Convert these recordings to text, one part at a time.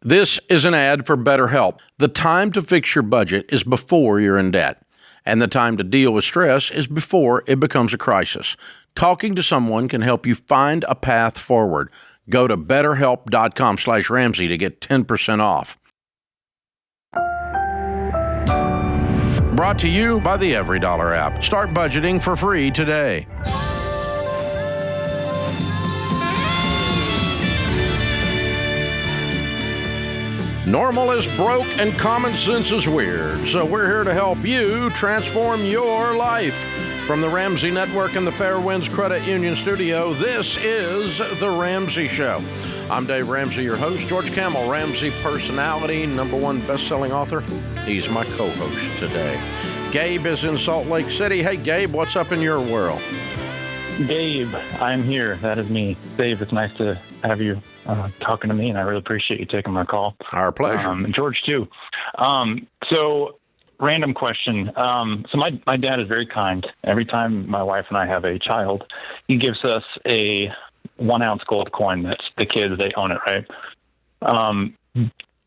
This is an ad for BetterHelp. The time to fix your budget is before you're in debt, and the time to deal with stress is before it becomes a crisis. Talking to someone can help you find a path forward. Go to betterhelp.com/Ramsey to get 10% off. Brought to you by the EveryDollar app. Start budgeting for free today. Normal is broke and common sense is weird, so we're here to help you transform your life. From the Ramsey Network and the Fairwinds Credit Union Studio, this is The Ramsey Show. I'm Dave Ramsey, your host. George Kamel, Ramsey personality, #1 best-selling author. He's my co-host today. Gabe is in Salt Lake City. Hey, Gabe, what's up in your world? Gabe, I'm here. That is me. Dave, it's nice to have you talking to me, and I really appreciate you taking my call. Our pleasure. And George, too. So, random question. So my dad is very kind. Every time my wife and I have a child, he gives us a 1-ounce gold coin. That's the kids, they own it, right?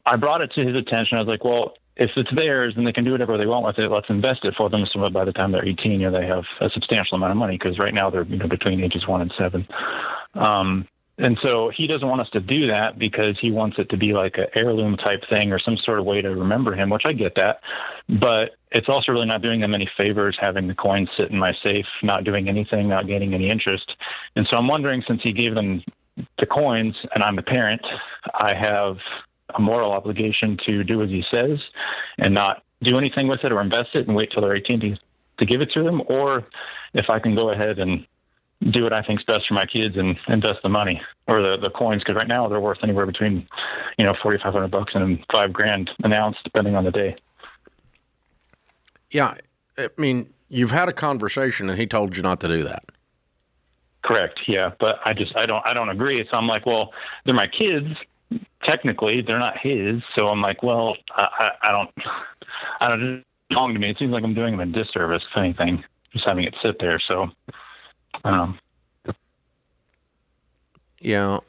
I brought it to his attention. I was like, well, if it's theirs, then they can do whatever they want with it. Let's invest it for them so by the time they're 18, they have a substantial amount of money, because right now they're between ages 1 and 7. And so he doesn't want us to do that because he wants it to be like an heirloom type thing or some sort of way to remember him, which I get that. But it's also really not doing them any favors having the coins sit in my safe, not doing anything, not gaining any interest. And so I'm wondering, since he gave them the coins and I'm the parent, I have a moral obligation to do as he says and not do anything with it or invest it and wait till they're 18 to give it to them, or if I can go ahead and do what I think's best for my kids and invest the money or the coins, because right now they're worth anywhere between $4,500 and $5,000 an ounce, depending on the day. Yeah, I mean, you've had a conversation and he told you not to do that. Correct. Yeah, but I don't agree. So I'm like, well, they're my kids. Technically, they're not his. So I'm like, well, I don't belong to me. It seems like I'm doing him a disservice, if anything, just having it sit there. So. Yeah.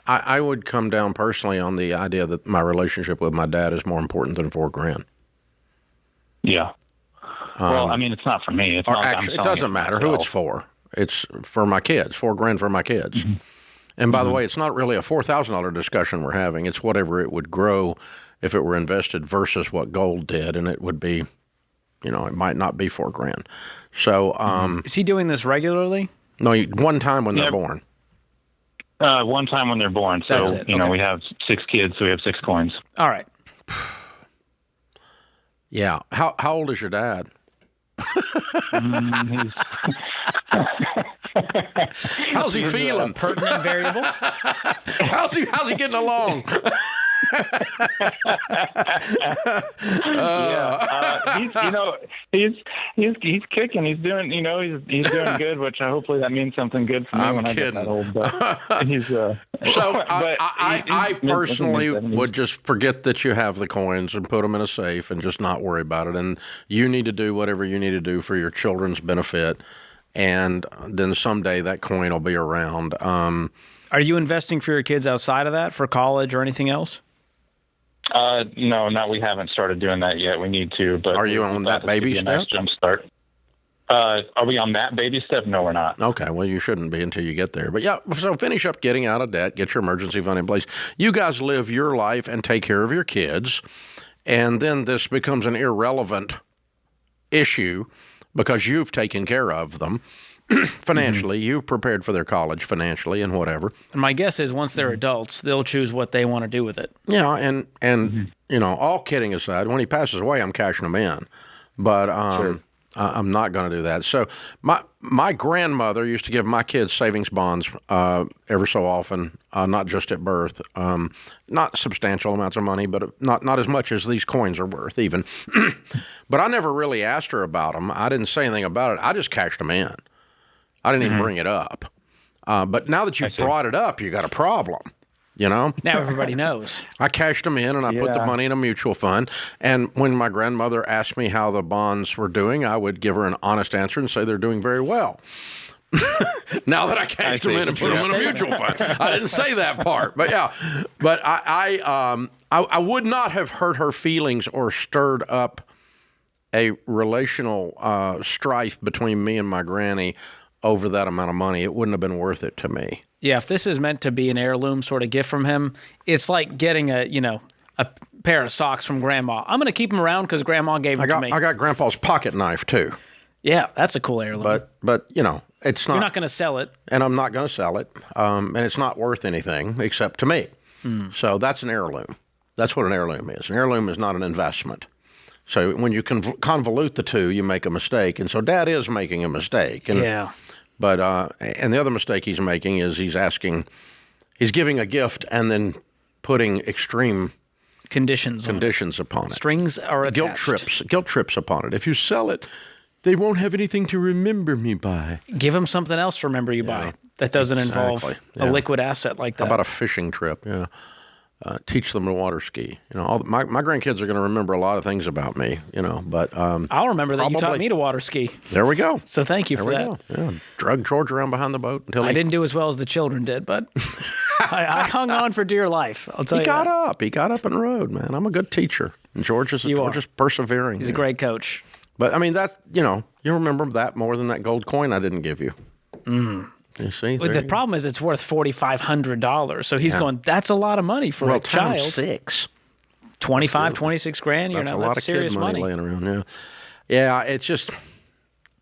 I would come down personally on the idea that my relationship with my dad is more important than $4,000. Yeah. Well, I mean, it's not for me. It's not actually, it doesn't matter who it's for. It's for my kids. $4,000 for my kids. Mm-hmm. And by the way, it's not really a $4,000 discussion we're having. It's whatever it would grow if it were invested versus what gold did, and it would be, it might not be $4,000. So, is he doing this regularly? No, one time when they're born. One time when they're born. So, That's it. Okay. We have 6 kids, so we have 6 coins. All right. Yeah. How old is your dad? How's he feeling? Pertinent variable. How's he getting along? He's kicking. He's doing, he's doing good, which hopefully that means something good for me when I get that old. But he's so I personally would just forget that you have the coins and put them in a safe and just not worry about it. And you need to do whatever you need to do for your children's benefit. And then someday that coin will be around. Are you investing for your kids outside of that, for college or anything else? No, we haven't started doing that yet. We need to. But are you on that baby step? Nice jump start. Are we on that baby step? No, we're not. Okay, well, you shouldn't be until you get there. But yeah, so finish up getting out of debt, get your emergency fund in place. You guys live your life and take care of your kids, and then this becomes an irrelevant issue because you've taken care of them. Financially, you've prepared for their college financially and whatever. And my guess is once they're adults, they'll choose what they want to do with it. Yeah, and all kidding aside, when he passes away, I'm cashing him in. But Sure. I'm not going to do that. So my grandmother used to give my kids savings bonds ever so often, not just at birth. Not substantial amounts of money, but not as much as these coins are worth even. But I never really asked her about them. I didn't say anything about it. I just cashed them in. I didn't even bring it up. But now that you brought it up, you got a problem. Now everybody knows. I cashed them in and I put the money in a mutual fund. And when my grandmother asked me how the bonds were doing, I would give her an honest answer and say they're doing very well. Now that I cashed them in and put them in a mutual fund. I didn't say that part, but yeah. But I would not have hurt her feelings or stirred up a relational strife between me and my granny over that amount of money. It wouldn't have been worth it to me. Yeah, if this is meant to be an heirloom sort of gift from him, it's like getting a pair of socks from Grandma. I'm going to keep them around because Grandma gave them to me. I got Grandpa's pocket knife too. Yeah, that's a cool heirloom. But it's not. You're not going to sell it. And I'm not going to sell it. And it's not worth anything except to me. So that's an heirloom. That's what an heirloom is. An heirloom is not an investment. So when you convolute the two, you make a mistake. And so Dad is making a mistake. And, yeah. But and the other mistake he's making is he's giving a gift and then putting extreme conditions upon it. Strings are attached. Guilt trips upon it. If you sell it, they won't have anything to remember me by. Give them something else to remember you by that doesn't involve a liquid asset like that. How about a fishing trip? Yeah. Teach them to water ski. My grandkids are going to remember a lot of things about me, but I'll remember that you taught me to water ski. There we go. So thank you for that. Go. Yeah. Drug George around behind the boat until I didn't do as well as the children did, but I hung on for dear life. I'll tell you. He got up and rode, man. I'm a good teacher. And George is persevering. He's a great coach. But I mean you remember that more than that gold coin I didn't give you. You see? The problem is it's worth $4,500. So he's going, that's a lot of money for a child. Times 6. 25, 26 grand. That's a lot of serious kid money laying around. Yeah, it's just.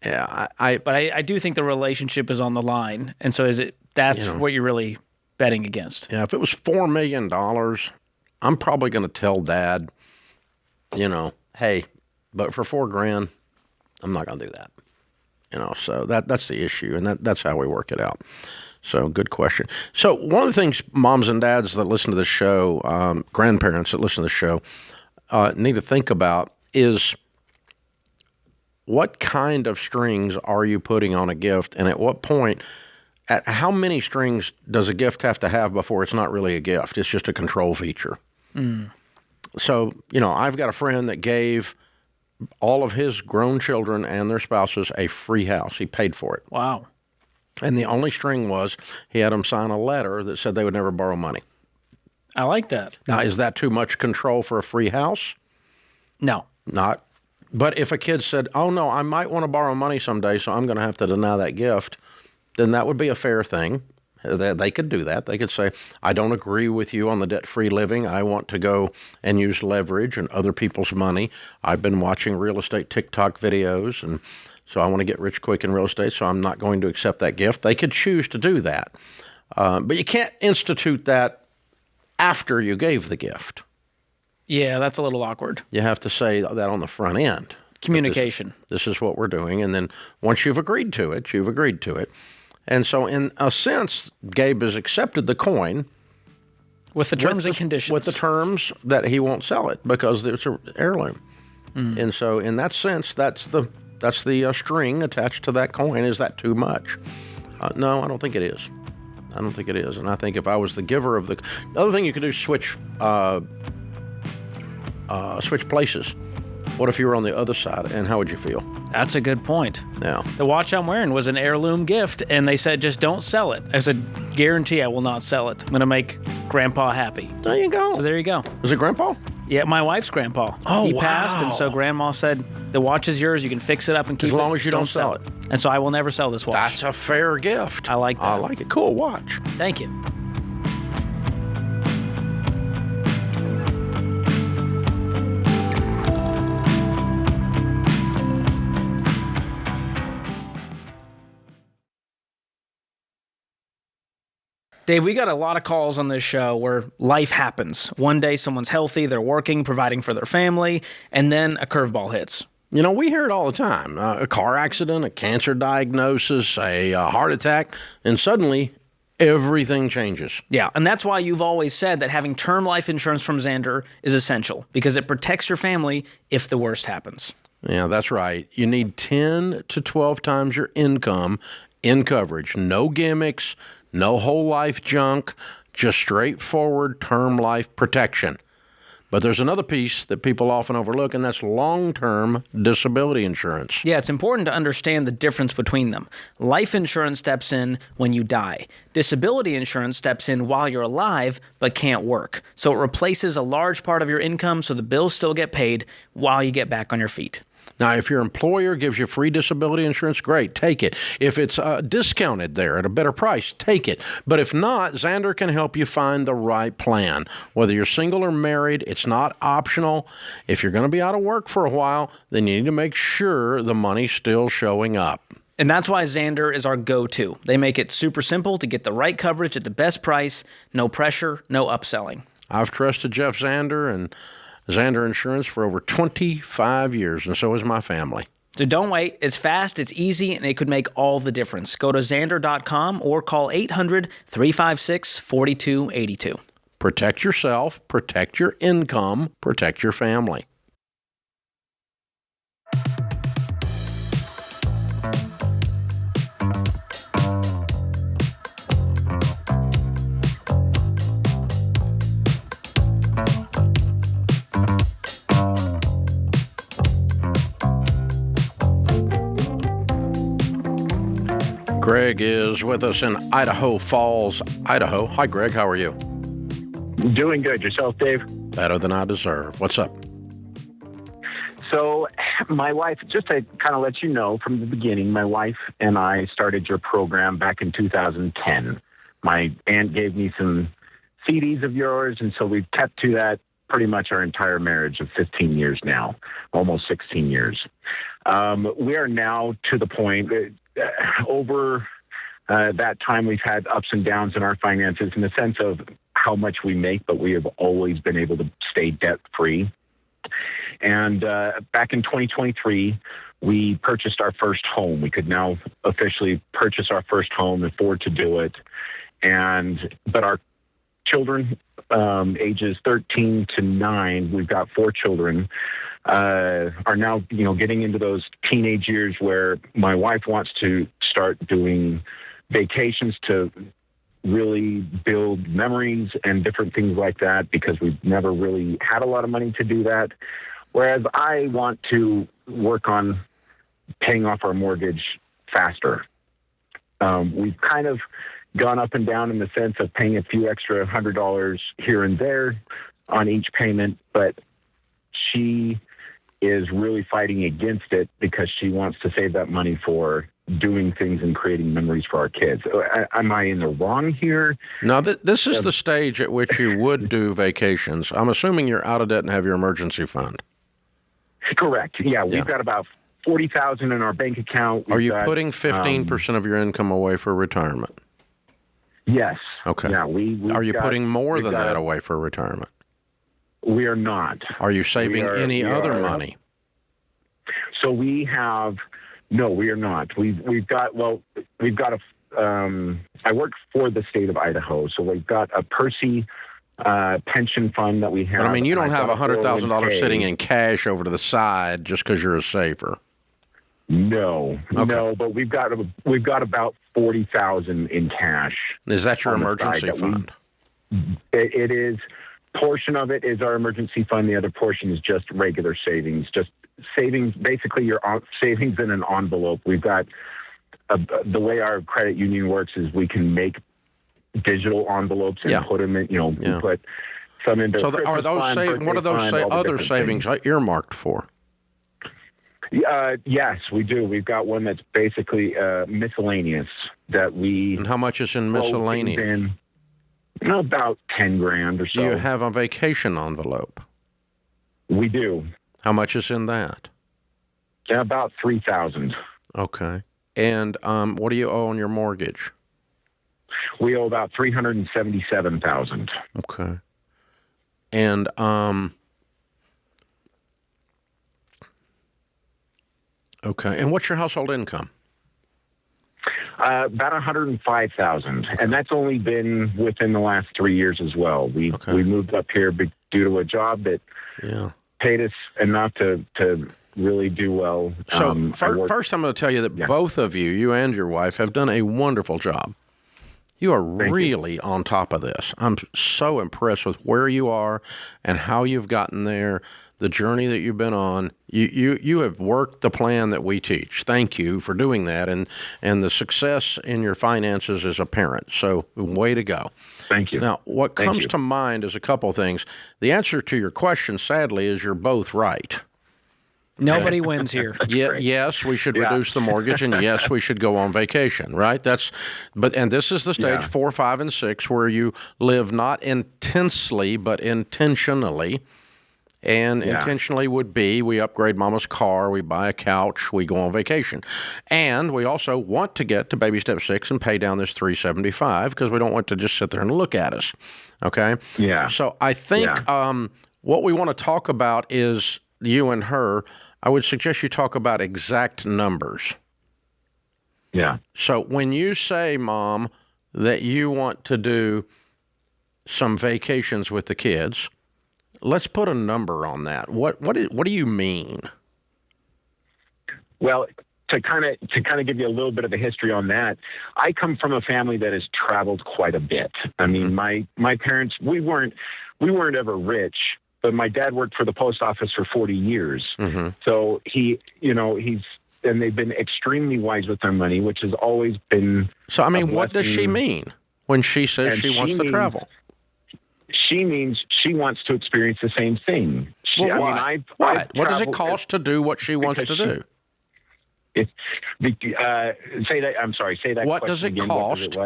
Yeah, But I do think the relationship is on the line, and so that's what you're really betting against. Yeah, if it was $4 million, I'm probably going to tell Dad, hey, but for $4,000, I'm not going to do that. So that's the issue, and that's how we work it out. So good question. So one of the things moms and dads that listen to the show, grandparents that listen to the show, need to think about is what kind of strings are you putting on a gift, and at what point, at how many strings does a gift have to have before it's not really a gift? It's just a control feature. So, I've got a friend that gave all of his grown children and their spouses a free house. He paid for it. Wow. And the only string was he had them sign a letter that said they would never borrow money. I like that. Now, is that too much control for a free house? No. Not. But if a kid said, oh, no, I might want to borrow money someday, so I'm going to have to deny that gift, then that would be a fair thing. They could do that. They could say, I don't agree with you on the debt-free living. I want to go and use leverage and other people's money. I've been watching real estate TikTok videos, and so I want to get rich quick in real estate, so I'm not going to accept that gift. They could choose to do that. But you can't institute that after you gave the gift. Yeah, that's a little awkward. You have to say that on the front end. Communication. This is what we're doing, and then once you've agreed to it, you've agreed to it. And so, in a sense, Gabe has accepted the coin with the terms and conditions. With the terms that he won't sell it because it's an heirloom. And so, in that sense, that's the string attached to that coin. Is that too much? No, I don't think it is. I don't think it is. And I think if I was the giver of the other thing you could do is switch places. What if you were on the other side, and how would you feel? That's a good point. Yeah. The watch I'm wearing was an heirloom gift, and they said, just don't sell it. I said, guarantee I will not sell it. I'm going to make Grandpa happy. There you go. So there you go. Was it Grandpa? Yeah, my wife's grandpa. Oh, he wow. passed, and so Grandma said, the watch is yours. You can fix it up and keep it. As long as you don't sell it. And so I will never sell this watch. That's a fair gift. I like that. I like it. Cool watch. Thank you. Dave, we got a lot of calls on this show where life happens. One day someone's healthy, they're working, providing for their family, and then a curveball hits. We hear it all the time. A car accident, a cancer diagnosis, a heart attack, and suddenly everything changes. Yeah, and that's why you've always said that having term life insurance from Xander is essential, because it protects your family if the worst happens. Yeah, that's right. You need 10 to 12 times your income in coverage. No gimmicks, no whole life junk, just straightforward term life protection. But there's another piece that people often overlook, and that's long-term disability insurance. Yeah, it's important to understand the difference between them. Life insurance steps in when you die. Disability insurance steps in while you're alive but can't work. So it replaces a large part of your income so the bills still get paid while you get back on your feet. Now, if your employer gives you free disability insurance, great, take it. If it's discounted there at a better price, take it. But if not, Xander can help you find the right plan. Whether you're single or married, it's not optional. If you're going to be out of work for a while, then you need to make sure the money's still showing up. And that's why Xander is our go-to. They make it super simple to get the right coverage at the best price, no pressure, no upselling. I've trusted Jeff Xander and Xander Insurance for over 25 years, and so has my family. So don't wait. It's fast, it's easy, and it could make all the difference. Go to Xander.com or call 800-356-4282. Protect yourself, protect your income, protect your family. Greg is with us in Idaho Falls, Idaho. Hi, Greg. How are you? Doing good. Yourself, Dave? Better than I deserve. What's up? So my wife, just to kind of let you know from the beginning, my wife and I started your program back in 2010. My aunt gave me some CDs of yours, and so we've kept to that pretty much our entire marriage of 15 years now, almost 16 years. We are now to the point over that time we've had ups and downs in our finances in the sense of how much we make, but we have always been able to stay debt-free. And back in 2023, we purchased our first home. We could now officially purchase our first home, afford to do it. But our children, ages 13 to 9, we've got 4 children, are now, getting into those teenage years where my wife wants to start doing vacations to really build memories and different things like that, because we've never really had a lot of money to do that. Whereas I want to work on paying off our mortgage faster. We've kind of gone up and down in the sense of paying a few extra $100 here and there on each payment, but she is really fighting against it because she wants to save that money for doing things and creating memories for our kids. Am I in the wrong here? No, this is the stage at which you would do vacations. I'm assuming you're out of debt and have your emergency fund. Correct. Yeah, we've got about $40,000 in our bank account. Are you putting 15% of your income away for retirement? Yes. Okay. Yeah, are you putting more than that away for retirement? We are not. Are you saving any other money? So we have, no, we are not. We've got a, I work for the state of Idaho, so we've got a Percy pension fund that we have. But I mean, you don't have $100,000 sitting in cash over to the side just because you're a saver. No, okay. No, but we've got about $40,000 in cash. Is that your emergency fund? It is. Portion of it is our emergency fund. The other portion is just regular savings, just savings. Basically, your savings in an envelope. We've got the way our credit union works is we can make digital envelopes and put them in. We put some into. So are those what are those other savings earmarked for? Yes, we do. We've got one that's basically miscellaneous that we. And how much is in miscellaneous? About $10,000 or so. Do you have a vacation envelope? We do. How much is in that? About $3,000. Okay. And what do you owe on your mortgage? We owe about $377,000. Okay. And okay. And what's your household income? About $105,000, and that's only been within the last 3 years as well. We moved up here due to a job that paid us enough to really do well. So first, I'm going to tell you that both of you and your wife, have done a wonderful job. You are really on top of this. I'm so impressed with where you are and how you've gotten there, the journey that you've been on. You have worked the plan that we teach. Thank you for doing that. And the success in your finances is apparent. So way to go. Thank you. Now, what comes to mind is a couple things. The answer to your question, sadly, is you're both right. Nobody wins here. Yes, we should reduce the mortgage, and yes, we should go on vacation, right? And this is the stage 4, 5, and 6 where you live not intensely, but intentionally. And intentionally would be we upgrade mama's car, we buy a couch, we go on vacation. And we also want to get to baby step 6 and pay down this $375 because we don't want to just sit there and look at us. Okay? Yeah. So I think what we want to talk about is you and her. I would suggest you talk about exact numbers. Yeah. So when you say, Mom, that you want to do some vacations with the kids, let's put a number on that. What do you mean? Well, to kind of give you a little bit of a history on that, I come from a family that has traveled quite a bit. I mean, my parents, we weren't ever rich, but my dad worked for the post office for 40 years. Mm-hmm. So and they've been extremely wise with their money, which has always been. So, I mean, what does she mean when she says she wants to travel? She means she wants to experience the same thing. What does it cost to do what she wants to do? Say that. I'm sorry. Say that. What does it cost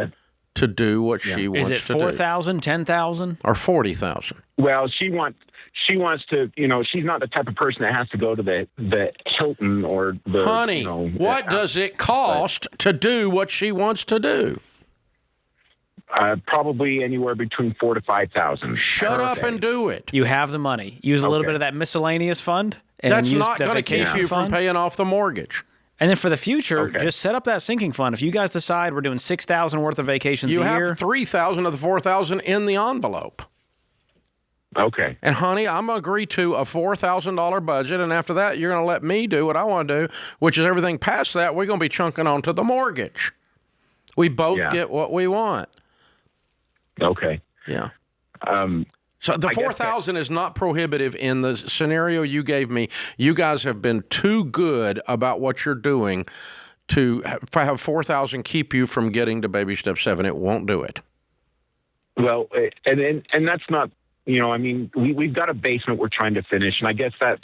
to do what she wants to do? Is it $4,000, $10,000, or $40,000? Well, she wants to. She's not the type of person that has to go to the Hilton or the. Honey, what does it cost to do what she wants to do? Probably anywhere between $4,000 to $5,000. Shut up and do it. You have the money. Use a little bit of that miscellaneous fund. And that's use not going to keep you from paying off the mortgage. And then for the future, just set up that sinking fund. If you guys decide we're doing $6,000 worth of vacations a year, you have $3,000 of the $4,000 in the envelope. Okay. And honey, I'm going to agree to a $4,000 budget, and after that, you're going to let me do what I want to do, which is everything past that, we're going to be chunking onto the mortgage. We both get what we want. Okay. Yeah. So the $4,000 is not prohibitive in the scenario you gave me. You guys have been too good about what you're doing to have $4,000 keep you from getting to baby step 7. It won't do it. Well, and that's not. We've got a basement we're trying to finish, and I guess that's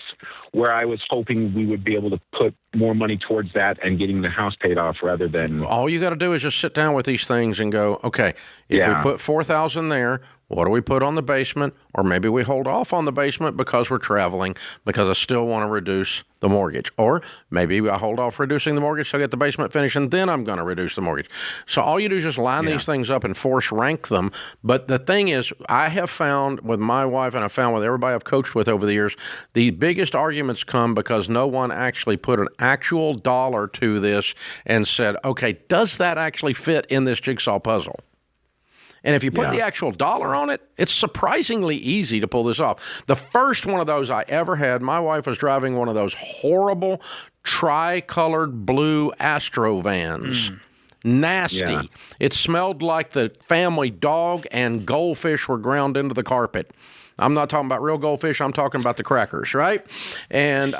where I was hoping we would be able to put more money towards that and getting the house paid off rather than. All you got to do is just sit down with these things and go, okay, if we put $4,000 there, what do we put on the basement? Or maybe we hold off on the basement because we're traveling, because I still want to reduce the mortgage. Or maybe I hold off reducing the mortgage till I get the basement finished, and then I'm going to reduce the mortgage. So all you do is just line these things up and force rank them. But the thing is, I have found with my wife, and I found with everybody I've coached with over the years, the biggest arguments come because no one actually put an actual dollar to this and said, okay, does that actually fit in this jigsaw puzzle? And if you put the actual dollar on it, it's surprisingly easy to pull this off. The first one of those I ever had, my wife was driving one of those horrible tri-colored blue Astro vans. Nasty. Yeah. It smelled like the family dog, and goldfish were ground into the carpet. I'm not talking about real goldfish. I'm talking about the crackers, right? And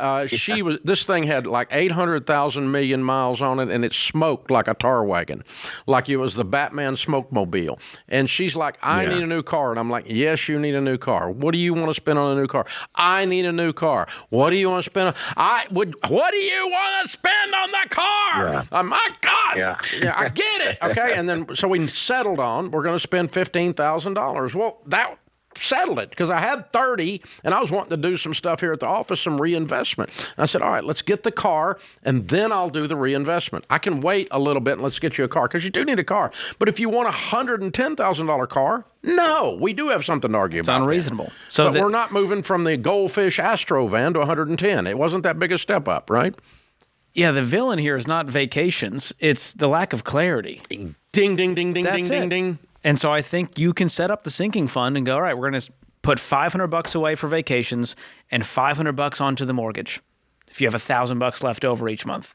this thing had like 800,000 million miles on it, and it smoked like a tar wagon, like it was the Batman smokemobile. And she's like, I need a new car. And I'm like, yes, you need a new car. What do you want to spend on a new car? I need a new car. What do you want to spend on? What do you want to spend on the car? Yeah. Oh, my God. Yeah, I get it. Okay. And then, so we settled on, we're going to spend $15,000. Well, that settled it because I had 30 and I was wanting to do some stuff here at the office, some reinvestment. And I said, all right, let's get the car and then I'll do the reinvestment. I can wait a little bit and let's get you a car because you do need a car. But if you want a $110,000 car, no, we do have something to argue about. It's unreasonable. There. So we're not moving from the Goldfish Astro van to 110. It wasn't that big a step up, right? Yeah, the villain here is not vacations. It's the lack of clarity. Ding, ding, ding, ding, ding, ding, ding. And so I think you can set up the sinking fund and go, all right, we're going to put $500 away for vacations and $500 onto the mortgage. If you have $1,000 left over each month,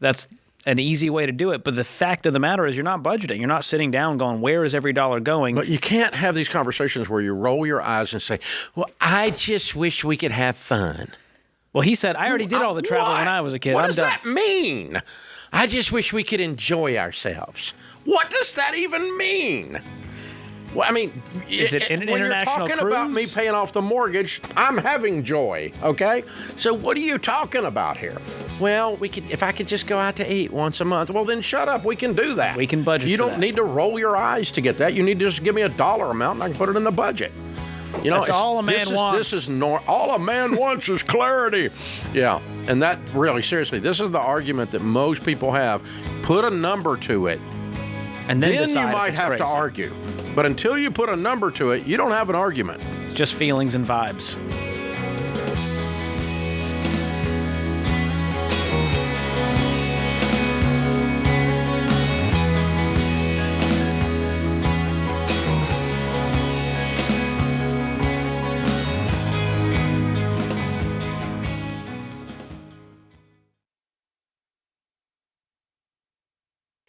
an easy way to do it. But the fact of the matter is you're not budgeting. You're not sitting down going, where is every dollar going? But you can't have these conversations where you roll your eyes and say, well, I just wish we could have fun. Well, he said, I already did all the travel when I was a kid. What I'm does done. that mean? I just wish we could enjoy ourselves. What does that even mean? Well, I mean, is it an when international you're talking about me cruise? paying off the mortgage, I'm having joy, okay? So what are you talking about here? Well, if I could just go out to eat once a month, well, then shut up. We can do that. We can budget You for don't that. need to roll your eyes to get that. You need to just give me a dollar amount, and I can put it in the budget. You know, That's all a man wants. All a man wants is clarity. Yeah, and that really, seriously, this is the argument that most people have. Put a number to it. And then You decide if might it's have to crazy. argue. But until you put a number to it, you don't have an argument. It's just feelings and vibes.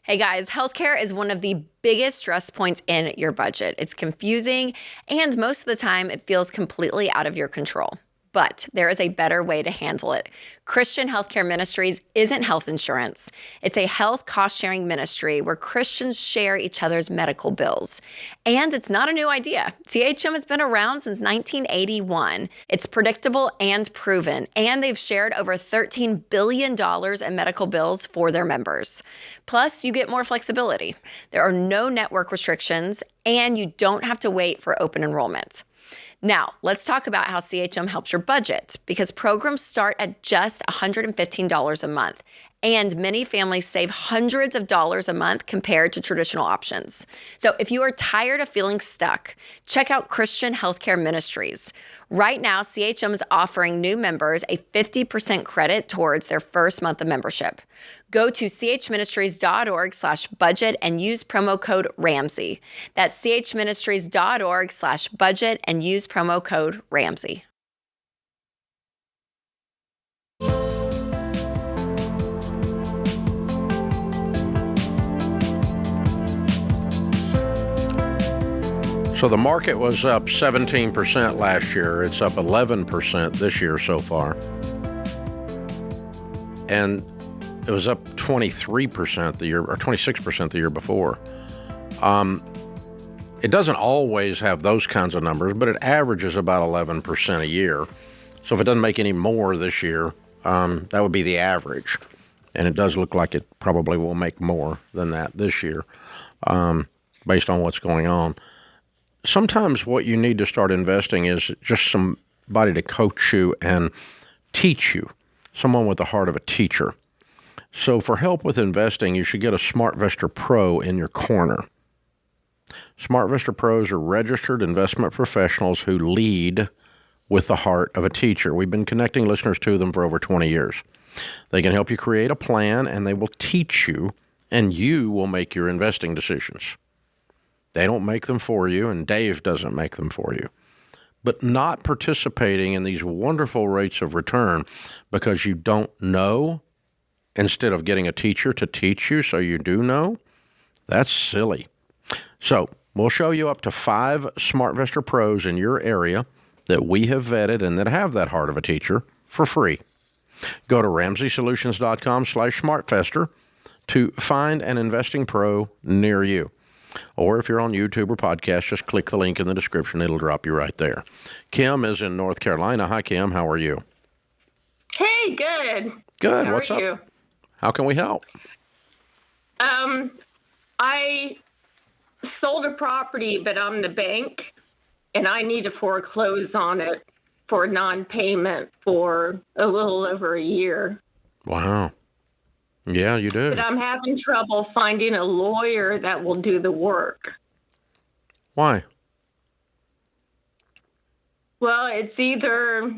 Hey guys, healthcare is one of the biggest stress points in your budget. It's confusing, and most of the time it feels completely out of your control. But there is a better way to handle it. Christian Healthcare Ministries isn't health insurance. It's a health cost-sharing ministry where Christians share each other's medical bills. And it's not a new idea. CHM has been around since 1981. It's predictable and proven, and they've shared over $13 billion in medical bills for their members. Plus, you get more flexibility. There are no network restrictions, and you don't have to wait for open enrollment. Now, let's talk about how CHM helps your budget, because programs start at just $115 a month, and many families save hundreds of dollars a month compared to traditional options. So if you are tired of feeling stuck, check out Christian Healthcare Ministries. Right now, CHM is offering new members a 50% credit towards their first month of membership. Go to chministries.org/budget and use promo code Ramsey. That's chministries.org/budget and use promo code Ramsey. So the market was up 17% last year. It's up 11% this year so far. And it was up 23% the year, or 26% the year before. It doesn't always have those kinds of numbers, but it averages about 11% a year. So if it doesn't make any more this year, that would be the average. And it does look like it probably will make more than that this year, based on what's going on. Sometimes what you need to start investing is just somebody to coach you and teach you, someone with the heart of a teacher. So for help with investing, you should get a SmartVestor Pro in your corner. SmartVestor Pros are registered investment professionals who lead with the heart of a teacher. We've been connecting listeners to them for over 20 years. They can help you create a plan, and they will teach you, and you will make your investing decisions. They don't make them for you, and Dave doesn't make them for you. But not participating in these wonderful rates of return because you don't know, instead of getting a teacher to teach you so you do know, that's silly. So we'll show you up to 5 SmartVestor Pros in your area that we have vetted and that have that heart of a teacher for free. Go to RamseySolutions.com/SmartVestor to find an investing pro near you. Or if you're on YouTube or podcast, just click the link in the description. It'll drop you right there. Kim is in North Carolina. Hi, Kim. How are you? Hey, good. Good. How What's are up? you? How can we help? I sold a property, but I'm the bank, and I need to foreclose on it for non-payment for a little over a year. Wow. Yeah, you do. But I'm having trouble finding a lawyer that will do the work. Why? Well, it's either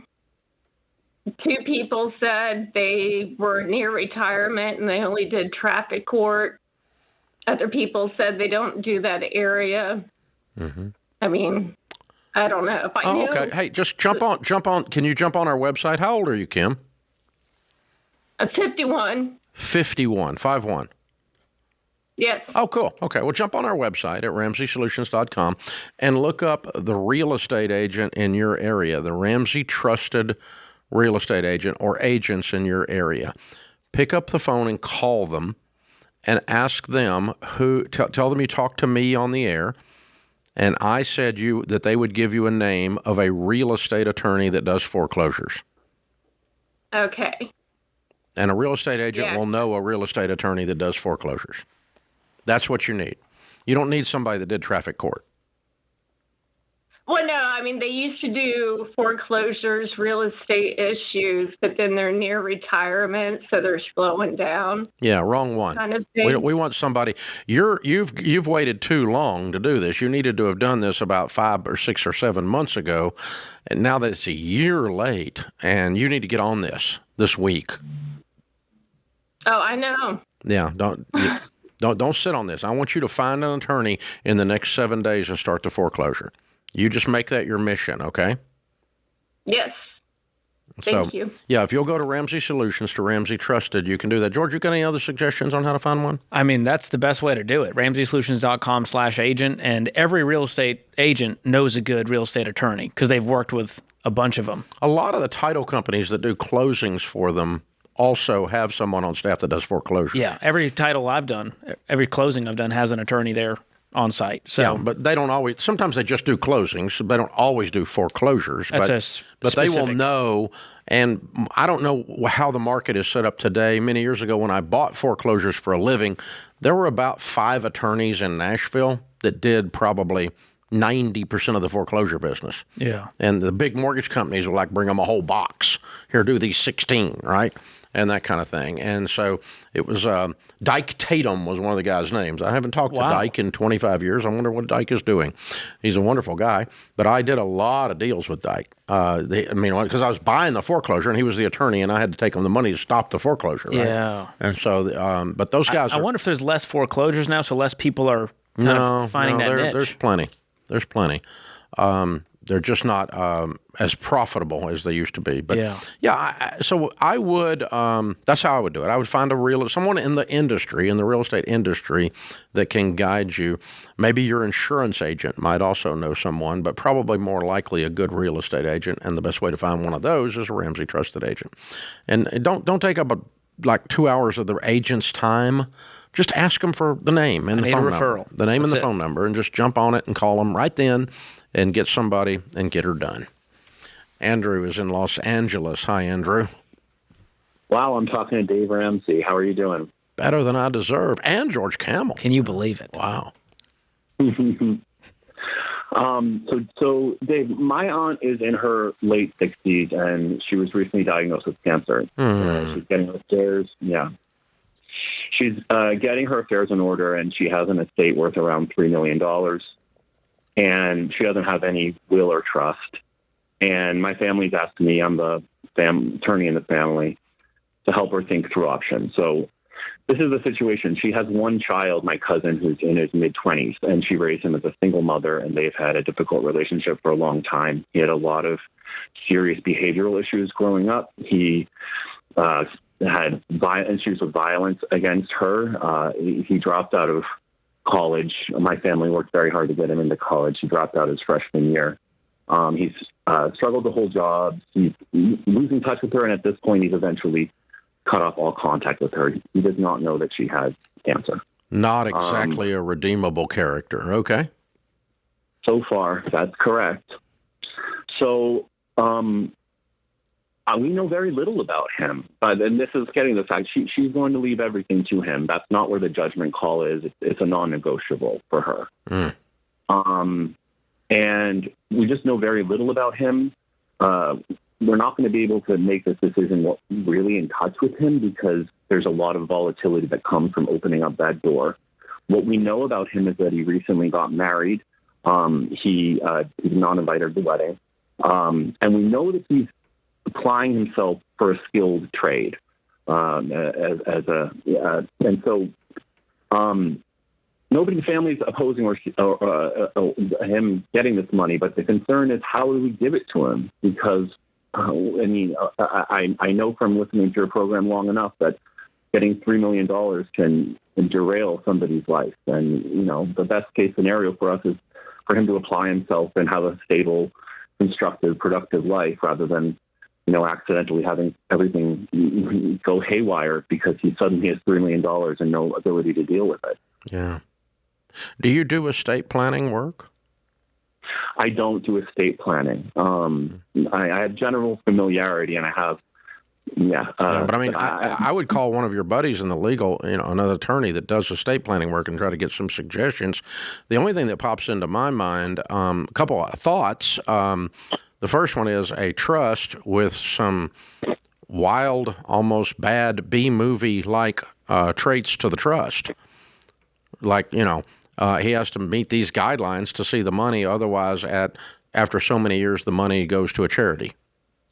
2 people said they were near retirement and they only did traffic court. Other people said they don't do that area. Mm-hmm. I mean, I don't know. If I knew. Okay. Hey, just jump on. Can you jump on our website? How old are you, Kim? 51. 51. Yes. Oh, cool. Okay, well, jump on our website at RamseySolutions.com and look up the real estate agent in your area, the Ramsey Trusted Real Estate Agent or agents in your area. Pick up the phone and call them and ask them tell them you talked to me on the air, and I said that they would give you a name of a real estate attorney that does foreclosures. Okay. And a real estate agent will know a real estate attorney that does foreclosures. That's what you need. You don't need somebody that did traffic court. Well, no, I mean, they used to do foreclosures, real estate issues, but then they're near retirement, so they're slowing down. Yeah, wrong one. Kind of thing. We want somebody. You've waited too long to do this. You needed to have done this about 5 or 6 or 7 months ago, and now that it's a year late, and you need to get on this week. Oh, I know. Yeah, don't sit on this. I want you to find an attorney in the next 7 days and start the foreclosure. You just make that your mission, okay? Yes. Thank you. Yeah, if you'll go to Ramsey Solutions, to Ramsey Trusted, you can do that. George, you got any other suggestions on how to find one? I mean, that's the best way to do it. RamseySolutions.com/agent, and every real estate agent knows a good real estate attorney because they've worked with a bunch of them. A lot of the title companies that do closings for them also have someone on staff that does foreclosure. Yeah, every title I've done, every closing I've done has an attorney there on site. So, yeah, but they don't always. Sometimes they just do closings. So they don't always do foreclosures. But they will know. And I don't know how the market is set up today. Many years ago, when I bought foreclosures for a living, there were about 5 attorneys in Nashville that did probably 90% of the foreclosure business. Yeah. And the big mortgage companies will bring them a whole box. Here, do these 16, right? And that kind of thing. And so it was Dyke Tatum was one of the guys' names. I haven't talked to Dyke in 25 years. I wonder what Dyke is doing. He's a wonderful guy. But I did a lot of deals with Dyke. Because I was buying the foreclosure, and he was the attorney, and I had to take him the money to stop the foreclosure. Right? Yeah. And so, but those guys I wonder if there's less foreclosures now, so less people are finding that niche. There's plenty. There's plenty. They're just not as profitable as they used to be. But so I would. That's how I would do it. I would find someone in the industry, in the real estate industry, that can guide you. Maybe your insurance agent might also know someone, but probably more likely a good real estate agent. And the best way to find one of those is a Ramsey Trusted agent. And don't take up 2 hours of the agent's time. Just ask them for the name and the phone number. The name and the phone number, and just jump on it and call them right then and get somebody and get her done. Andrew is in Los Angeles. Hi, Andrew. Wow, I'm talking to Dave Ramsey. How are you doing? Better than I deserve. And George Kamel. Can you believe it? Wow. So Dave, my aunt is in her late 60s, and she was recently diagnosed with cancer. She's getting her affairs. Yeah. She's getting her affairs in order, and she has an estate worth around $3 million. And she doesn't have any will or trust. And my family's asked me, I'm the attorney in the family, to help her think through options. So this is the situation. She has one child, my cousin, who's in his mid-20s, and she raised him as a single mother, and they've had a difficult relationship for a long time. He had a lot of serious behavioral issues growing up. He had issues with violence against her. He dropped out of college. My family worked very hard to get him into college. He dropped out his freshman year. He's struggled to hold jobs. He's losing touch with her, and at this point, he's eventually cut off all contact with her. He does not know that she has cancer. Not exactly a redeemable character. Okay. So far, that's correct. So we know very little about him. And this is getting the fact she's going to leave everything to him. That's not where the judgment call is. It's a non-negotiable for her. And we just know very little about him. We're not going to be able to make this decision really in touch with him because there's a lot of volatility that comes from opening up that door. What we know about him is that he recently got married. He's not invited to the wedding. And we know that he's applying himself for a skilled trade. And so nobody in the family is opposing him getting this money, but the concern is how do we give it to him? Because I know from listening to your program long enough that getting $3 million can derail somebody's life. And, the best case scenario for us is for him to apply himself and have a stable, constructive, productive life rather than, accidentally having everything go haywire because he suddenly has $3 million and no ability to deal with it. Yeah. Do you do estate planning work? I don't do estate planning. I have general familiarity, and I have, but I mean, I would call one of your buddies in the legal, another attorney that does estate planning work and try to get some suggestions. The only thing that pops into my mind, a couple of thoughts. The first one is a trust with some wild, almost bad B-movie-like traits to the trust. Like, he has to meet these guidelines to see the money. Otherwise, after so many years, the money goes to a charity.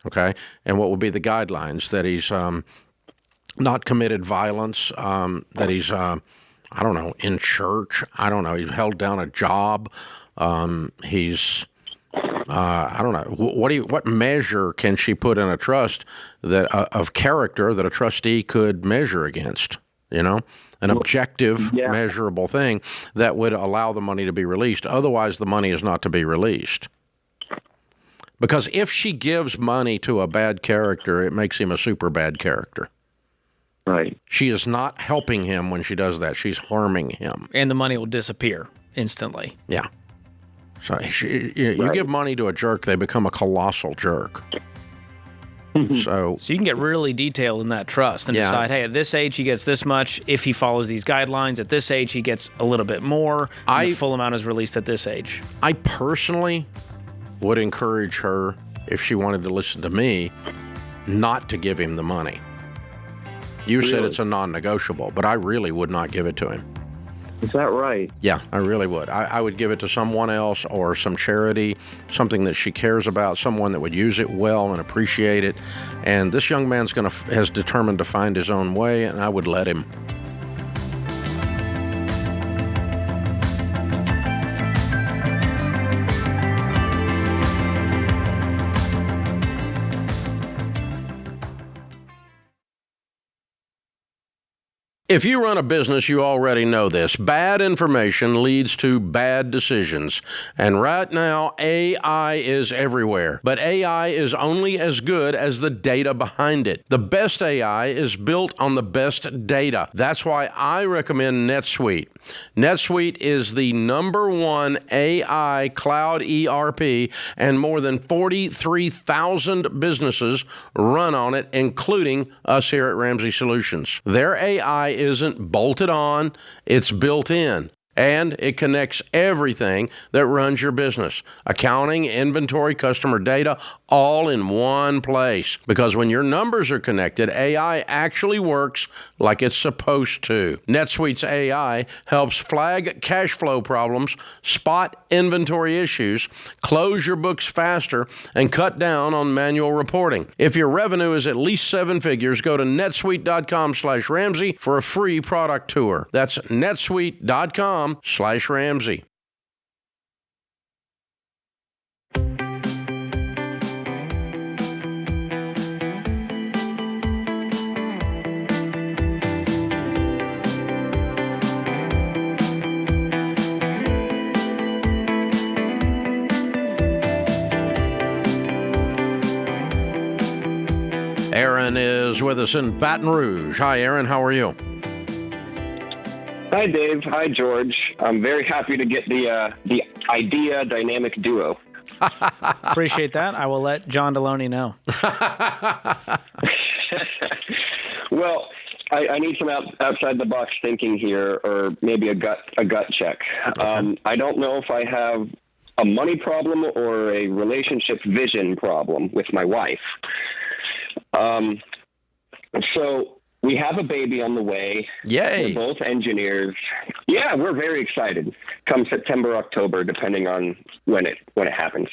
Okay? And what would be the guidelines? That he's not committed violence, that he's, in church. I don't know. He's held down a job. He's... I don't know. What measure can she put in a trust that of character that a trustee could measure against? An objective, measurable thing that would allow the money to be released. Otherwise, the money is not to be released. Because if she gives money to a bad character, it makes him a super bad character. Right. She is not helping him when she does that. She's harming him. And the money will disappear instantly. Yeah. So you give money to a jerk, they become a colossal jerk. So you can get really detailed in that trust and decide, hey, at this age he gets this much. If he follows these guidelines, at this age he gets a little bit more. And the full amount is released at this age. I personally would encourage her, if she wanted to listen to me, not to give him the money. You said it's a non-negotiable, but I really would not give it to him. Is that right? Yeah, I really would. I would give it to someone else or some charity, something that she cares about, someone that would use it well and appreciate it. And this young man's has determined to find his own way, and I would let him. If you run a business, you already know this. Bad information leads to bad decisions. And right now, AI is everywhere. But AI is only as good as the data behind it. The best AI is built on the best data. That's why I recommend NetSuite. NetSuite is the #1 AI cloud ERP, and more than 43,000 businesses run on it, including us here at Ramsey Solutions. Their AI isn't bolted on, it's built in. And it connects everything that runs your business. Accounting, inventory, customer data, all in one place. Because when your numbers are connected, AI actually works like it's supposed to. NetSuite's AI helps flag cash flow problems, spot inventory issues, close your books faster, and cut down on manual reporting. If your revenue is at least 7 figures, go to netsuite.com/Ramsey for a free product tour. That's netsuite.com/Ramsey. Aaron is with us in Baton Rouge. Hi, Aaron. How are you? Hi, Dave. Hi, George. I'm very happy to get the idea dynamic duo. Appreciate that. I will let John Deloney know. Well, I need some outside the box thinking here, or maybe a gut check. Okay. I don't know if I have a money problem or a relationship vision problem with my wife. So we have a baby on the way. Yay. We're both engineers. Yeah, we're very excited. Come September, October, depending on when it happens.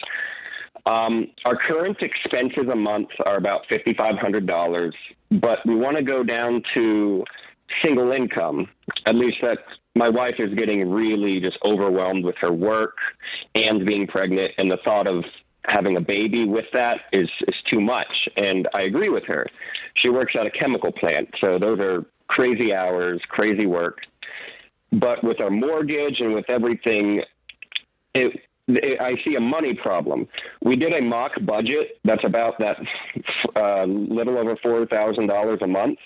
Our current expenses a month are about $5,500, but we want to go down to single income. At least that my wife is getting really just overwhelmed with her work and being pregnant, and the thought of having a baby with that is too much. And I agree with her. She works at a chemical plant, so those are crazy hours, crazy work. But with our mortgage and with everything, I see a money problem. We did a mock budget that's about that little over $4,000 a month,